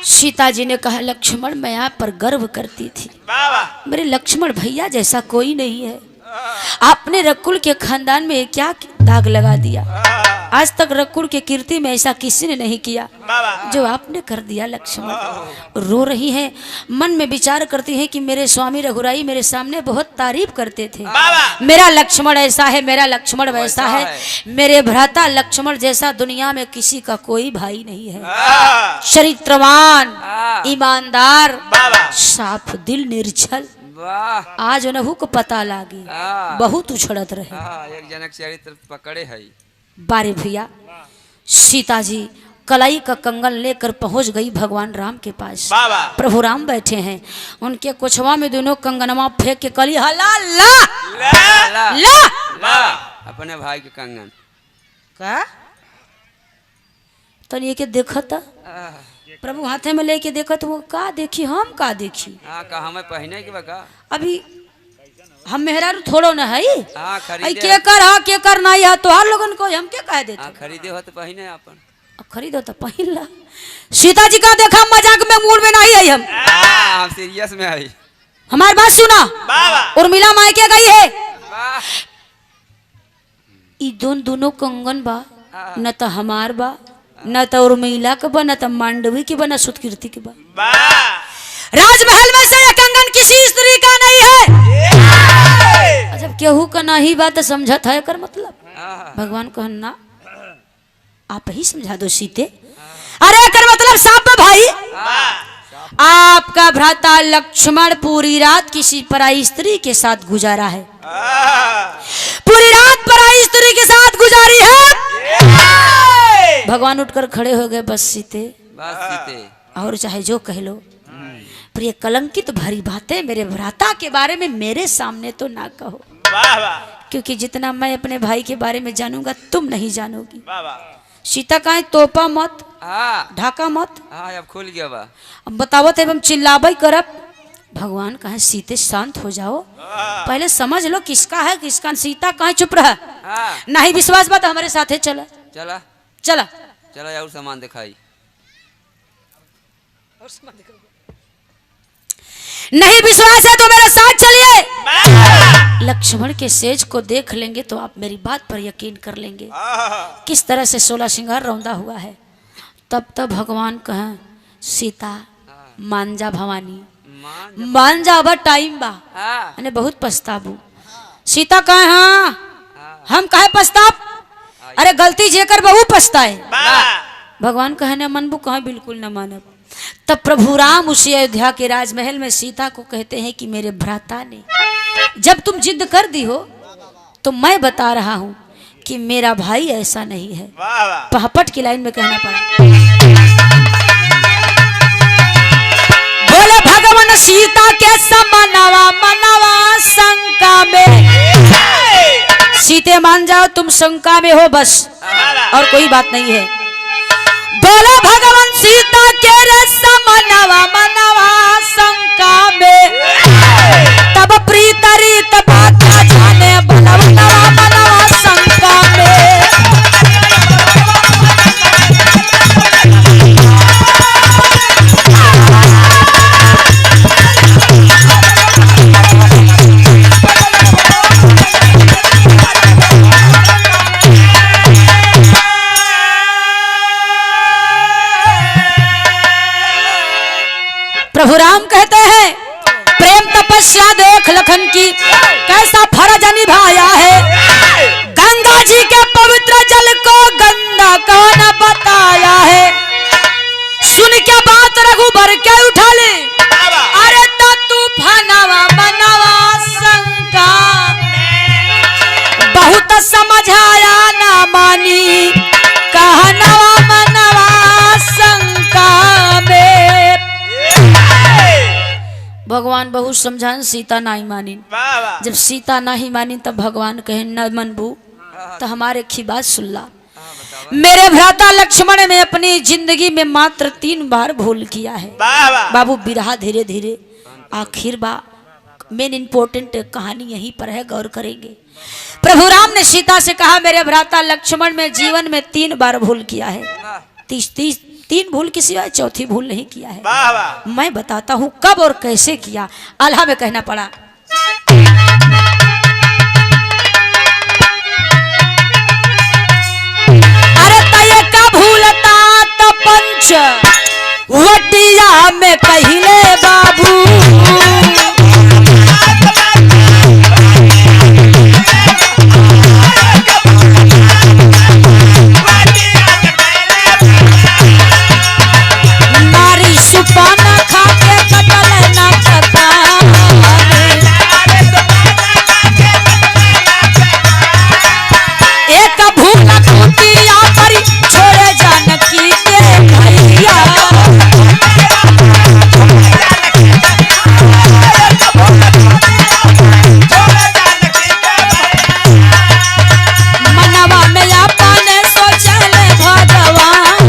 सीता जी ने कहा लक्ष्मण मैं आप पर गर्व करती थी, मेरे लक्ष्मण भैया जैसा कोई नहीं है। आपने रकुल के खानदान में क्या दाग लगा दिया, आज तक रकुल के कीर्ति में ऐसा किसी ने नहीं किया जो आपने कर दिया। लक्ष्मण रो रही हैं, मन में विचार करती हैं कि मेरे स्वामी रघुराई मेरे सामने बहुत तारीफ करते थे, मेरा लक्ष्मण ऐसा है, मेरा लक्ष्मण वैसा है, मेरे भ्राता लक्ष्मण जैसा दुनिया में किसी का कोई भाई नहीं है। चरित्रवान, ईमानदार, साफ दिल, निर्छल। आज उन्हू को पता लागी बहुत उछड़त रहे। एक जनक चरित्र पकड़े है। बारे भैया सीता जी कलाई का कंगन लेकर पहुंच गई भगवान राम के पास। प्रभु राम बैठे हैं, उनके कुछवा में दोनों कंगनवा फेंक के कली हला ला ला, ला, ला। अपने भाई के कंगन का तो ये के देखता प्रभु हाथे में लेके देखत वो का देखी, हम का देखी। का हमें पहने के बका अभी हम मेहरारू थोड़ो न है, खरीदे के कर हा के कर नहीं है तो हर लोगन को हम क्या कह देते। खरीदे हो तो पहने अपन, अब खरीदो तो पहन ला। सीता जी का देखा मजाक में मूड में नहीं है, हम सीरियस में आई। हमारी बात सुना, उर्मिला मायके गई है, ई दोनों कंगन बा न तो हमार बा, न तो उर्मिला के बा, न तो मांडवी की बा, न सुतकीर्ति की बा। राजमहल में से ये कंगन किसी स्त्री का नहीं है। जब केहू का नहीं बा तो समझत है कर मतलब भगवान कहना आप ही समझा दो सीते। अरे कर मतलब साफ भाई, आपका भ्राता लक्ष्मण पूरी रात किसी पराई स्त्री के साथ गुजारा है, पूरी रात पराई स्त्री के साथ गुजारी है। भगवान उठकर खड़े हो गए, बस सीते, और चाहे जो कह लो, प्रिय कलंकित भरी बातें मेरे भ्राता के बारे में मेरे सामने तो ना कहो, क्योंकि जितना मैं अपने भाई के बारे में जानूंगा तुम नहीं जानोगी। सीता कहे तोपा मत, ढाका मत, अब खुल गया बा। अब बतावत एवं चिल्लाबई करब। भगवान कहे सीते शांत हो जाओ, पहले समझ लो किसका है किसका। सीता कहे चुप रहा, नहीं विश्वास बात हमारे साथ है, चला चला चला चला और सामान दिखाई। नहीं विश्वास है तो मेरे साथ चलिए। लक्ष्मण के सेज को देख लेंगे तो आप मेरी बात पर यकीन कर लेंगे किस तरह से 16 श्रृंगार रौंदा हुआ है। तब तब भगवान कहें सीता मान जा भवानी, मान जा, अब टाइम बा। मैंने बहुत पछताबू। सीता कहे हाँ हम कहे पछताब, अरे गलती जेकर बहु पछताए। भगवान कहे न मनबू, कहे बिल्कुल न मानब। तब प्रभु राम उसी अयोध्या के राजमहल में सीता को कहते हैं कि मेरे भ्राता ने जब तुम जिद कर दी हो तो मैं बता रहा हूं कि मेरा भाई ऐसा नहीं है। पहपट की लाइन में कहना पड़ा, बोले भगवान सीता के समनवा मनवा शंका में। सीते मान जाओ तुम शंका में हो बस, और कोई बात नहीं है। बोले भगवान सीता के समनवा मनवा शंका में। तब प्रीत रीत बात जाने बनवा मनवा शंका में। प्रभु राम कहते हैं प्रेम तपस्या देख लखन की कैसा फर्ज निभाया है। गंगा जी के पवित्र जल को गंदा कौन बताया है। सुन के बात रघुबर के उठा ले, अरे तो तूफानवा मनवा शंका। बहुत समझाया ना मानी कहनवा मनवा शंका में। भगवान बहुत समझान, सीता नहीं मानी। जब सीता नहीं मानी तब भगवान कहे न मनबू तो हमारे की बात सुन ला। मेरे भ्राता लक्ष्मण ने अपनी जिंदगी में मात्र 3 बार भूल किया है। बाबू बिरहा धीरे धीरे आखिर बा, मेन इंपॉर्टेंट कहानी यहीं पर है, गौर करेंगे। प्रभु राम ने सीता से कहा मेरे भ्राता लक्ष्मण में जीवन में 3 बार भूल किया है। 3 भूल के सिवाय चौथी भूल नहीं किया है। मैं बताता हूं कब और कैसे किया। आल्हा में कहना पड़ा, अरे तय का भूलता तो पंच वटिया में पहले बाबू। सुपाना खा के कटल ना कता। एक भूख कुटिया पर छोड़े जानकी के भैया। मनवा में अपने सोचल भगवान।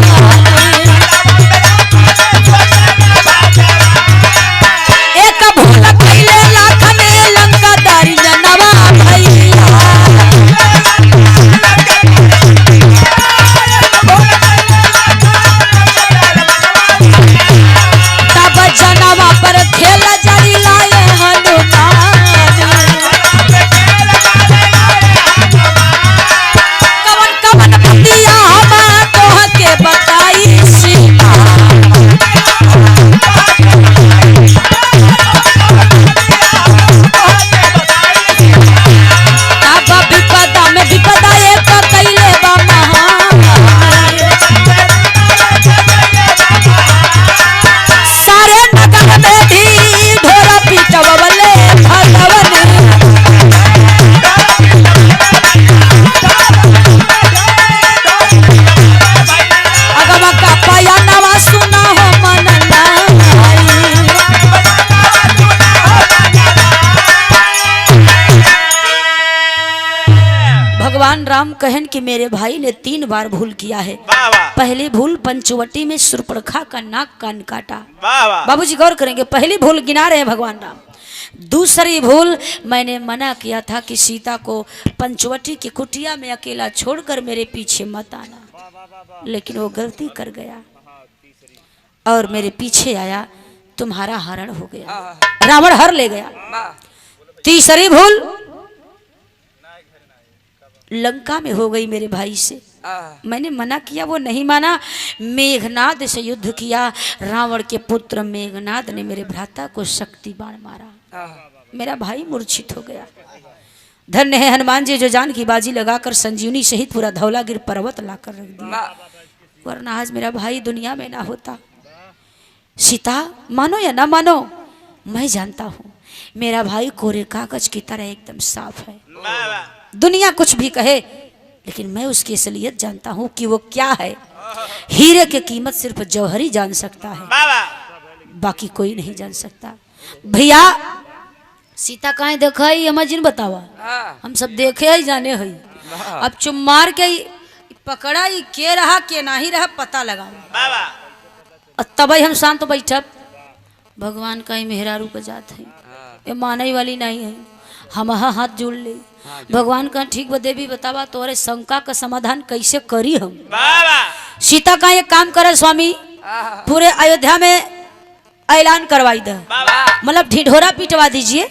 एक भूल पहले लाखन लंका दारी जनवा भैया। तब जनवा पर खेल जड़ी लाए हनुमान। कवन कवन बतिया हम तोह के बताई सीता। विपदा में विपदा एक कैले बा महान। सारे नगर में भी ढोरा पीटवले भगवन। अगवा का पाया नवा सुना हो मनना। भगवान राम कहन कि मेरे भाई ने 3 बार भूल किया है। पहली भूल पंचवटी में सुर्पणखा का नाक कान काटा। बाबूजी गौर करेंगे, पहली भूल गिना रहे हैं भगवान राम। दूसरी भूल मैंने मना किया था कि सीता को पंचवटी की कुटिया में अकेला छोड़कर मेरे पीछे मत आना, लेकिन वो गलती कर गया और मेरे पीछे आया, तुम्हारा हरण हो गया, रावण हर ले गया। तीसरी भूल लंका में हो गई मेरे भाई से। मैंने मना किया, वो नहीं माना। मेघनाद से युद्ध किया। रावण के पुत्र मेघनाद ने मेरे भ्राता को शक्ति बाण मारा। मेरा भाई मूर्छित हो गया। धन्य है हनुमान जी जो जान की बाजी लगाकर संजीवनी सहित पूरा धौलागिर पर्वत लाकर रख दिया, वरना आज मेरा भाई दुनिया में ना होता। सीता मानो या ना मानो, मैं जानता हूँ मेरा भाई कोरे कागज की तरह एकदम साफ है। दुनिया कुछ भी कहे, लेकिन मैं उसकी असलियत जानता हूँ कि वो क्या है। हीरे की कीमत सिर्फ जौहरी जान सकता है, बाकी कोई नहीं जान सकता। भैया सीता कहाँ देखा है हमें जिन बतावा, हम सब देखे ही जाने है। अब चुम मार के पकड़ा ही के रहा के नहीं रहा पता लगा, तब हम शांत बैठब। भगवान का ही मेहरारू का जात है, ये माने वाली नहीं है। हम हाथ जोड़ ले, भगवान का ठीक बदे भी बतावा तोरे शंका का समाधान कैसे करी हम। सीता का ये काम करे स्वामी, पूरे अयोध्या में ऐलान करवाई दे, मतलब ढिढोरा पिटवा दीजिए।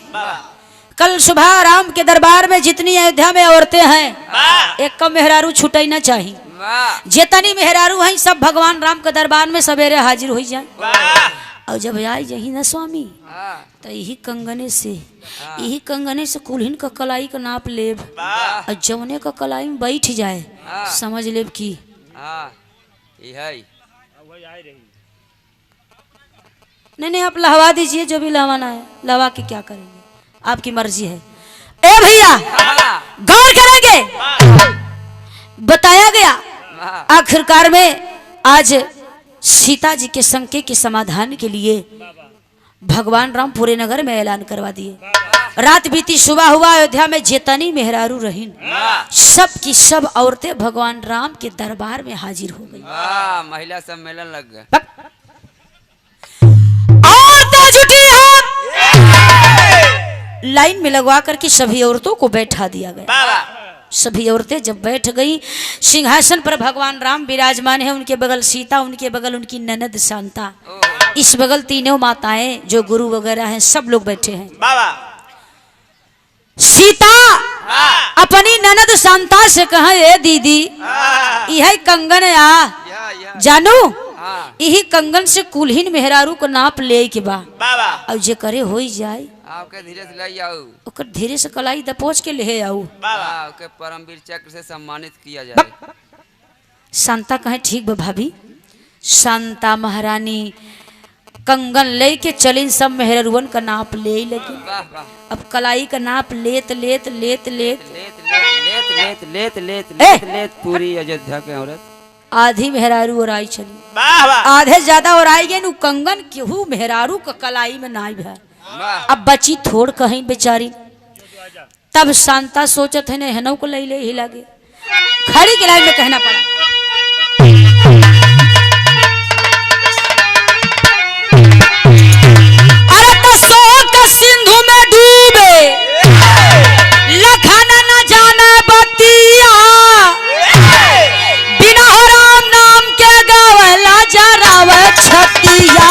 कल सुबह राम के दरबार में जितनी अयोध्या में औरतें हैं, एक कम मेहरारू छुटे ना चाहिए। जितनी मेहरारू हैं सब भगवान राम के दरबार में सवेरे हाजिर हो जाए। और जब आई यही ना स्वामी, तो यही कंगने से कुल्हिन का कलाई का नाप लेब, और जवने का कलाई में बैठ जाए समझ लेब की नहीं आप लहवा दीजिए, जो भी लहवाना है लहवा के क्या करेंगे, आपकी मर्जी है। ए भैया गौर करेंगे, बताया गया आखिरकार में आज सीता जी के शंके के समाधान के लिए भगवान राम पूरे नगर में ऐलान करवा दिए। रात बीती सुबह हुआ, अयोध्या में जितनी मेहरारू रहीन सब की सब औरतें भगवान राम के दरबार में हाजिर हो गई। महिला सम्मेलन लग गया। औरतें जुटी हैं, लाइन में लगवा करके सभी औरतों को बैठा दिया गया। सभी औरतें जब बैठ गई, सिंहासन पर भगवान राम विराजमान है, उनके बगल सीता, उनके बगल उनकी ननद शांता, इस बगल तीनों माताएं जो गुरु वगैरह हैं सब लोग बैठे हैं। सीता अपनी ननद शांता से कहा, ए दीदी यही कंगन आ जानू, यही कंगन से कुल्हिन मेहरारू को नाप ले के बा, और जे करे हो जाए आपके धीरे से ले आओ, ओकर धीरे से कलाई दपोच के ले आओ, ओके परमवीर चक्र से सम्मानित किया जाए। शांता कहे ठीक बा भाभी। शांता महारानी कंगन ले के चलिन, सब मेहरुवन का नाप ले लगी। अब कलाई का नाप लेत लेत लेत लेत लेत लेत लेत लेत पूरी अयोध्या के औरत आधी मेहरारू और आई चली, आधे ज्यादा और आई गए। कंगन केहू मेहरारू का कलाई में नाई है, अब बची थोड़ कहीं बेचारी। तब शांता सोचत है न हनौ को ले ही लागे, खड़ी के लाइन में कहना पड़ा, अरे तो शोक सिंधु में डूबे लखन न जाने बतिया, बिना हो राम नाम के गावला जराव छतिया।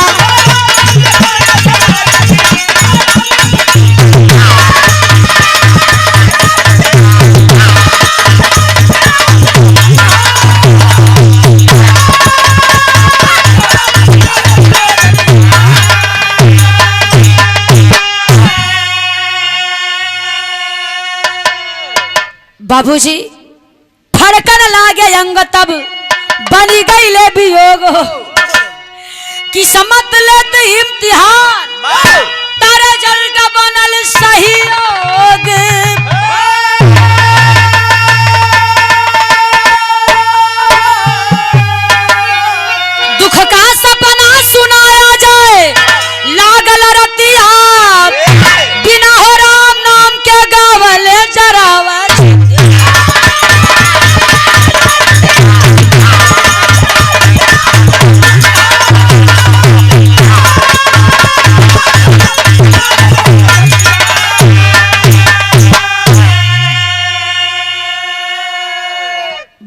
बाबूजी फड़कन लागे अंग, तब बनी गई ले वियोग, किस्मत लेत इम्तिहान तारे जल का बनल सहयोग। दुख का सपना सुनाया जाए लागल रतिया, बिना हो राम नाम के गावल जरावा।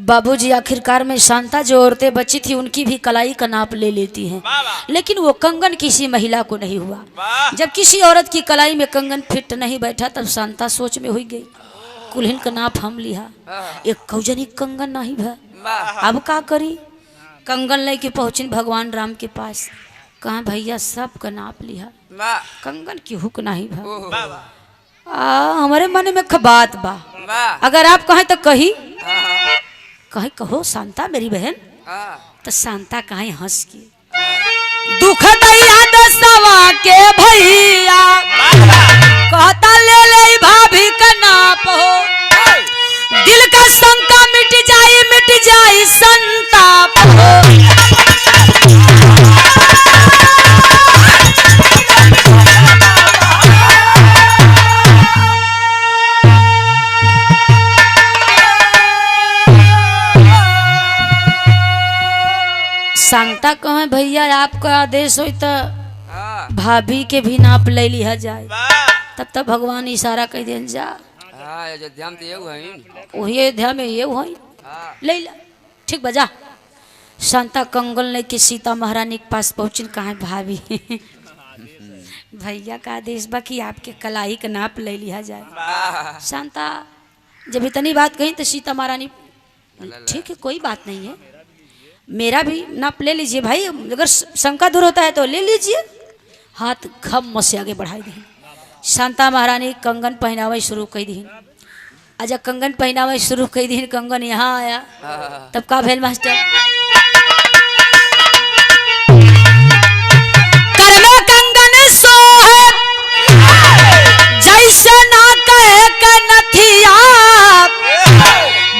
बाबूजी आखिरकार में शांता जो औरतें बची थी उनकी भी कलाई का नाप ले लेती हैं, लेकिन वो कंगन किसी महिला को नहीं हुआ। जब किसी औरत की कलाई में कंगन फिट नहीं बैठा, तब शांता सोच में हुई गई, कुल्हिन का नाप हम लिहा, एक कौजनी कंगन नहीं भा, अब का करी? कंगन लेके पहुंची भगवान राम के पास। कहा भैया सब का नाप लिया, कंगन की हुक नहीं भा। हमारे मन में बात बा, अगर आप कहें तो कही कहो शांता मेरी बहन। तो शांता कहे हंस के दुख याद सवा के भैया कहता ले भाभी का नाप हो, दिल का शंका मिट जाए संताप हो। शांता कहे भैया आपका आदेश हो तो भाभी के भी नाप ले लिया जाए। तब तक भगवान इशारा कह दें जा अयोध्या में वही अयोध्या में ये हुई ले ला ठीक बजा। शांता कंगन लेके सीता महारानी के पास पहुंची। कहा भाभी भैया का आदेश बा कि आपके कलाई का नाप ले लिया जाए। शांता जब इतनी बात कही तो सीता महारानी ठीक है कोई बात नहीं है, मेरा भी नाप ले लीजिए भाई, अगर शंका दूर होता है तो ले लीजिए। हाथ खम से आगे बढ़ाई दी। शांता महारानी कंगन पहनावे शुरू कर दी। अजब कंगन पहनावे शुरू कर दी, कंगन यहाँ आया तब का भेल मास्टर करमे कंगन सोहे जैसे ना कहे के नथिया,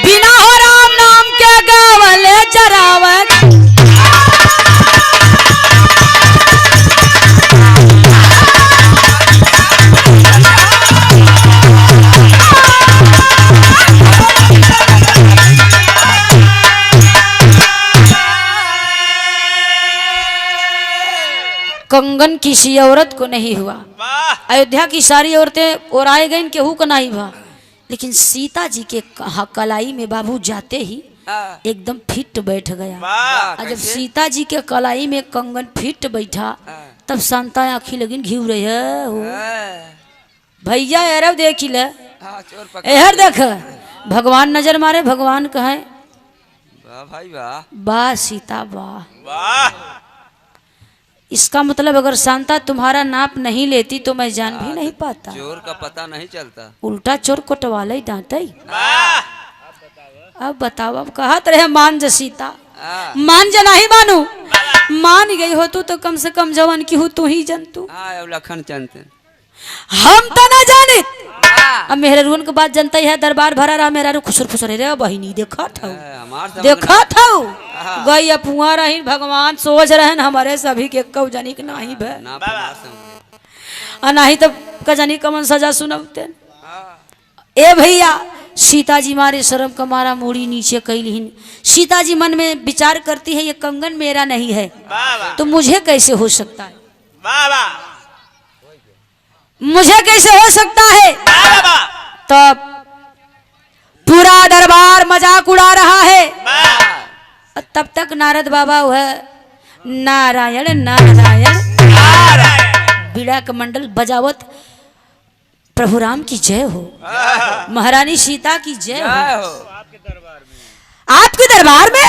बिना हो राम नाम के गावले जरावे। कंगन किसी औरत को नहीं हुआ, अयोध्या की सारी औरतें ओराए गई, केहू को नहीं हुआ, लेकिन सीता जी के कलाई में बाबू जाते ही एकदम फिट बैठ गया। और जब सीता जी के कलाई में कंगन फिट बैठा तब शांता आँखी लगिन घिव रही है भैया अरब देख ले एहर देख भगवान नजर मारे। भगवान कहे वाह सीता वाह। इसका मतलब अगर शांता तुम्हारा नाप नहीं लेती तो मैं जान भी नहीं पाता। चोर का पता नहीं चलता, उल्टा चोर कोटवाले डांटे। अब बताओ, अब कहा रहे मान जा सीता, मान जा नहीं मानू, मान गई हो तो कम से कम जवान की हो तू ही जंतु। लखन चंद हम तो ना जाने। अब मेहरून के बाद जनता है दरबार भरा रहा, मेरा खुसर खुसर रे बहिनी देखा था गई अपुआ रही। भगवान सोच रहे हमारे सभी के कौ जानी के नहीं भे नहीं तो कजानी कमन सजा सुनते। ए भैया सीता जी मारे शर्म का मारा मूड़ी नीचे कैलिन। सीता जी मन में विचार करती है ये कंगन मेरा नहीं है तो मुझे कैसे हो सकता है, मुझे कैसे हो सकता है। तब पूरा दरबार मजाक उड़ा रहा है। तब तक नारद बाबा वह नारायण नारायण बीड़ा कमंडल बजावत प्रभु राम की जय हो, महारानी सीता की जय हो। आपके दरबार में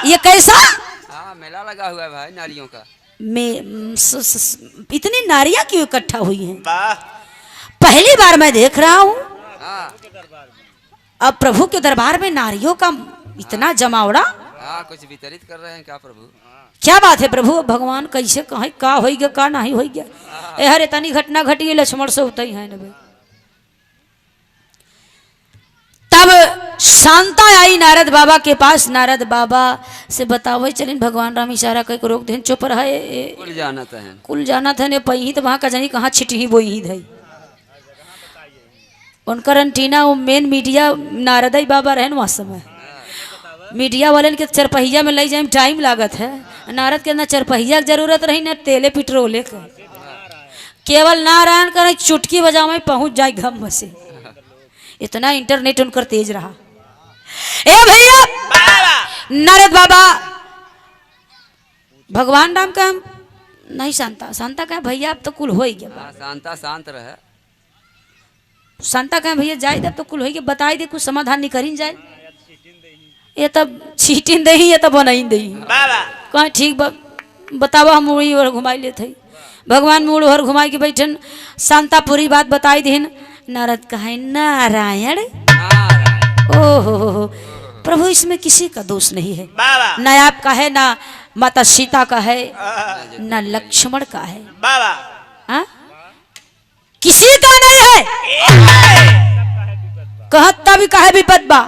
ये कैसा मेला लगा हुआ है भाई नारियों का। इतनी नारियां क्यों इकट्ठा हुई हैं? पहली बार मैं देख रहा हूँ। अब प्रभु के दरबार में नारियों का इतना जमावड़ा। कुछ वितरित कर रहे हैं क्या प्रभु? क्या बात है प्रभु? भगवान कैसे कहे का हो गया का नहीं हो गया? यार इतनी घटना घटी है लक्ष्मण से होता ही है ना भाई। तब शांता आई नारद बाबा के पास। नारद बाबा से बतावे चलिन भगवान राम इशारा कह के रोक देन चुप रहे। कुल जाना था ने पही तो वहां का जानी कहाँ छिटी बोई ही धई उनकर अंटीना वो मेन मीडिया नारद बाबा रहन वहाँ समय मीडिया वाले के चरपहिया में ले जाए टाइम लागत है। नारद के ना चरपहिया की जरूरत रही ना तेले पेट्रोले का, केवल नारायण कर चुटकी बजावे पहुंच जाए घम से। इतना इंटरनेट उनकर तेज रहा। ए भैया नारद बाबा भगवान राम का नहीं शांता शांता का भैया अब तो कुल हो ही गया। शांता शांत रहे। शांता का भैया जाए तब तो कुल हो गया, बताई दे कुछ समाधान नहीं करी जाए। ये तब छीटिन दही ये तब बनाई दही कहीं ठीक बतावा हम मुड़ी और घुमाई लेते ही भगवान मुड़ और घुमाई के बैठन शांतापुरी बात बताई दिन नारद कहे नारायण ओहो प्रभु इसमें किसी का दोष नहीं है ना आपका है ना माता सीता का है ना लक्ष्मण का है हा? किसी का नहीं है कहता भी कहे विपद बा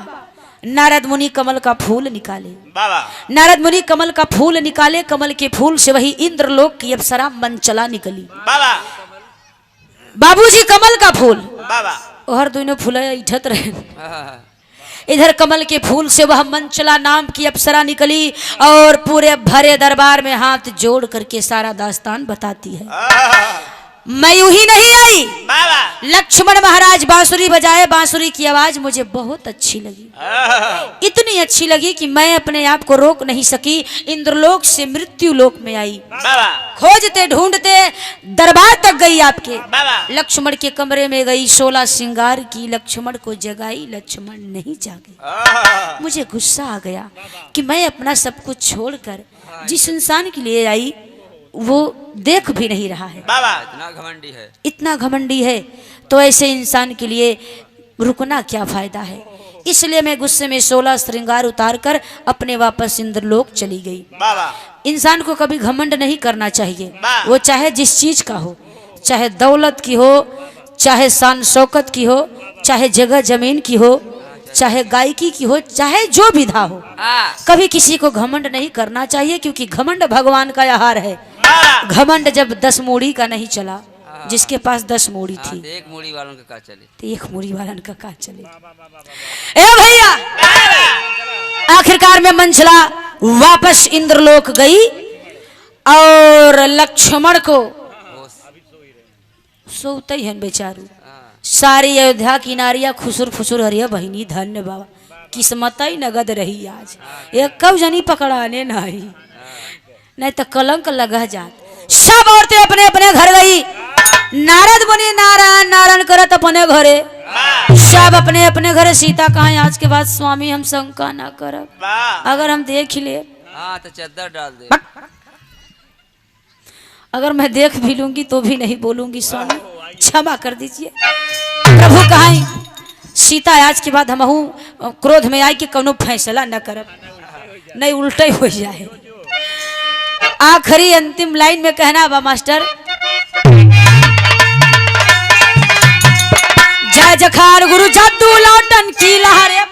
नारद मुनि कमल का फूल निकाले नारद मुनि कमल का फूल निकाले कमल के फूल से वही इंद्रलोक की अप्सरा मंचला निकली बाबूजी कमल का फूल और दोनों फूल इठत रहे इधर कमल के फूल से वह मंचला नाम की अप्सरा निकली और पूरे भरे दरबार में हाथ जोड़ करके सारा दास्तान बताती है मैं यूं ही नहीं आई लक्ष्मण महाराज बांसुरी बजाए बांसुरी की आवाज मुझे बहुत अच्छी लगी इतनी अच्छी लगी कि मैं अपने आप को रोक नहीं सकी इंद्रलोक से मृत्यु लोक में आई खोजते ढूंढते दरबार तक गई आपके लक्ष्मण के कमरे में गई 16 श्रृंगार की लक्ष्मण को जगाई लक्ष्मण नहीं जागे मुझे गुस्सा आ गया कि मैं अपना सब कुछ छोड़कर जिस इंसान के लिए आई वो देख भी नहीं रहा है इतना घमंडी है तो ऐसे इंसान के लिए रुकना क्या फायदा है इसलिए मैं गुस्से में 16 श्रृंगार उतार कर अपने वापस इंद्रलोक चली गई इंसान को कभी घमंड नहीं करना चाहिए वो चाहे जिस चीज का हो चाहे दौलत की हो चाहे शान शौकत की हो चाहे जगह जमीन की हो चाहे गायकी की हो चाहे जो विधा हो कभी किसी को घमंड नहीं करना चाहिए क्योंकि घमंड भगवान का आहार है घमंड जब 10 मूड़ी का नहीं चला जिसके पास 10 मूड़ी थी एक मूड़ी वालों का का चले तो एक मूड़ी वालन का का चले ए भैया आखिरकार में मंचला वापस इंद्रलोक गई और लक्ष्मण को सोते हैं बेचारू सारी अयोध्या की नारिया खुसुर फुसुर हरिया बहिनी धन्य बाबा किस्मत ही नगद रही आज एक कब जनी पकड़ाने नहीं तो कलंक लगा जात सब औरतें अपने अपने घर गई नारद मुनि नारायण नारायण करत अपने घरे सब अपने अपने घरे सीता कहा आज के बाद स्वामी हम शंका ना करब अगर हम देख ले तो चद्दर डाल दे अगर मैं देख भी लूंगी तो भी नहीं बोलूंगी स्वामी क्षमा कर दीजिए प्रभु कहाई सीता आज के बाद हम क्रोध में आई कि कोनो फैसला न करब नहीं उल्टे हो जाए आखिरी अंतिम लाइन में कहना बा मास्टर जय जखार गुरु जादू लौटन की लहरे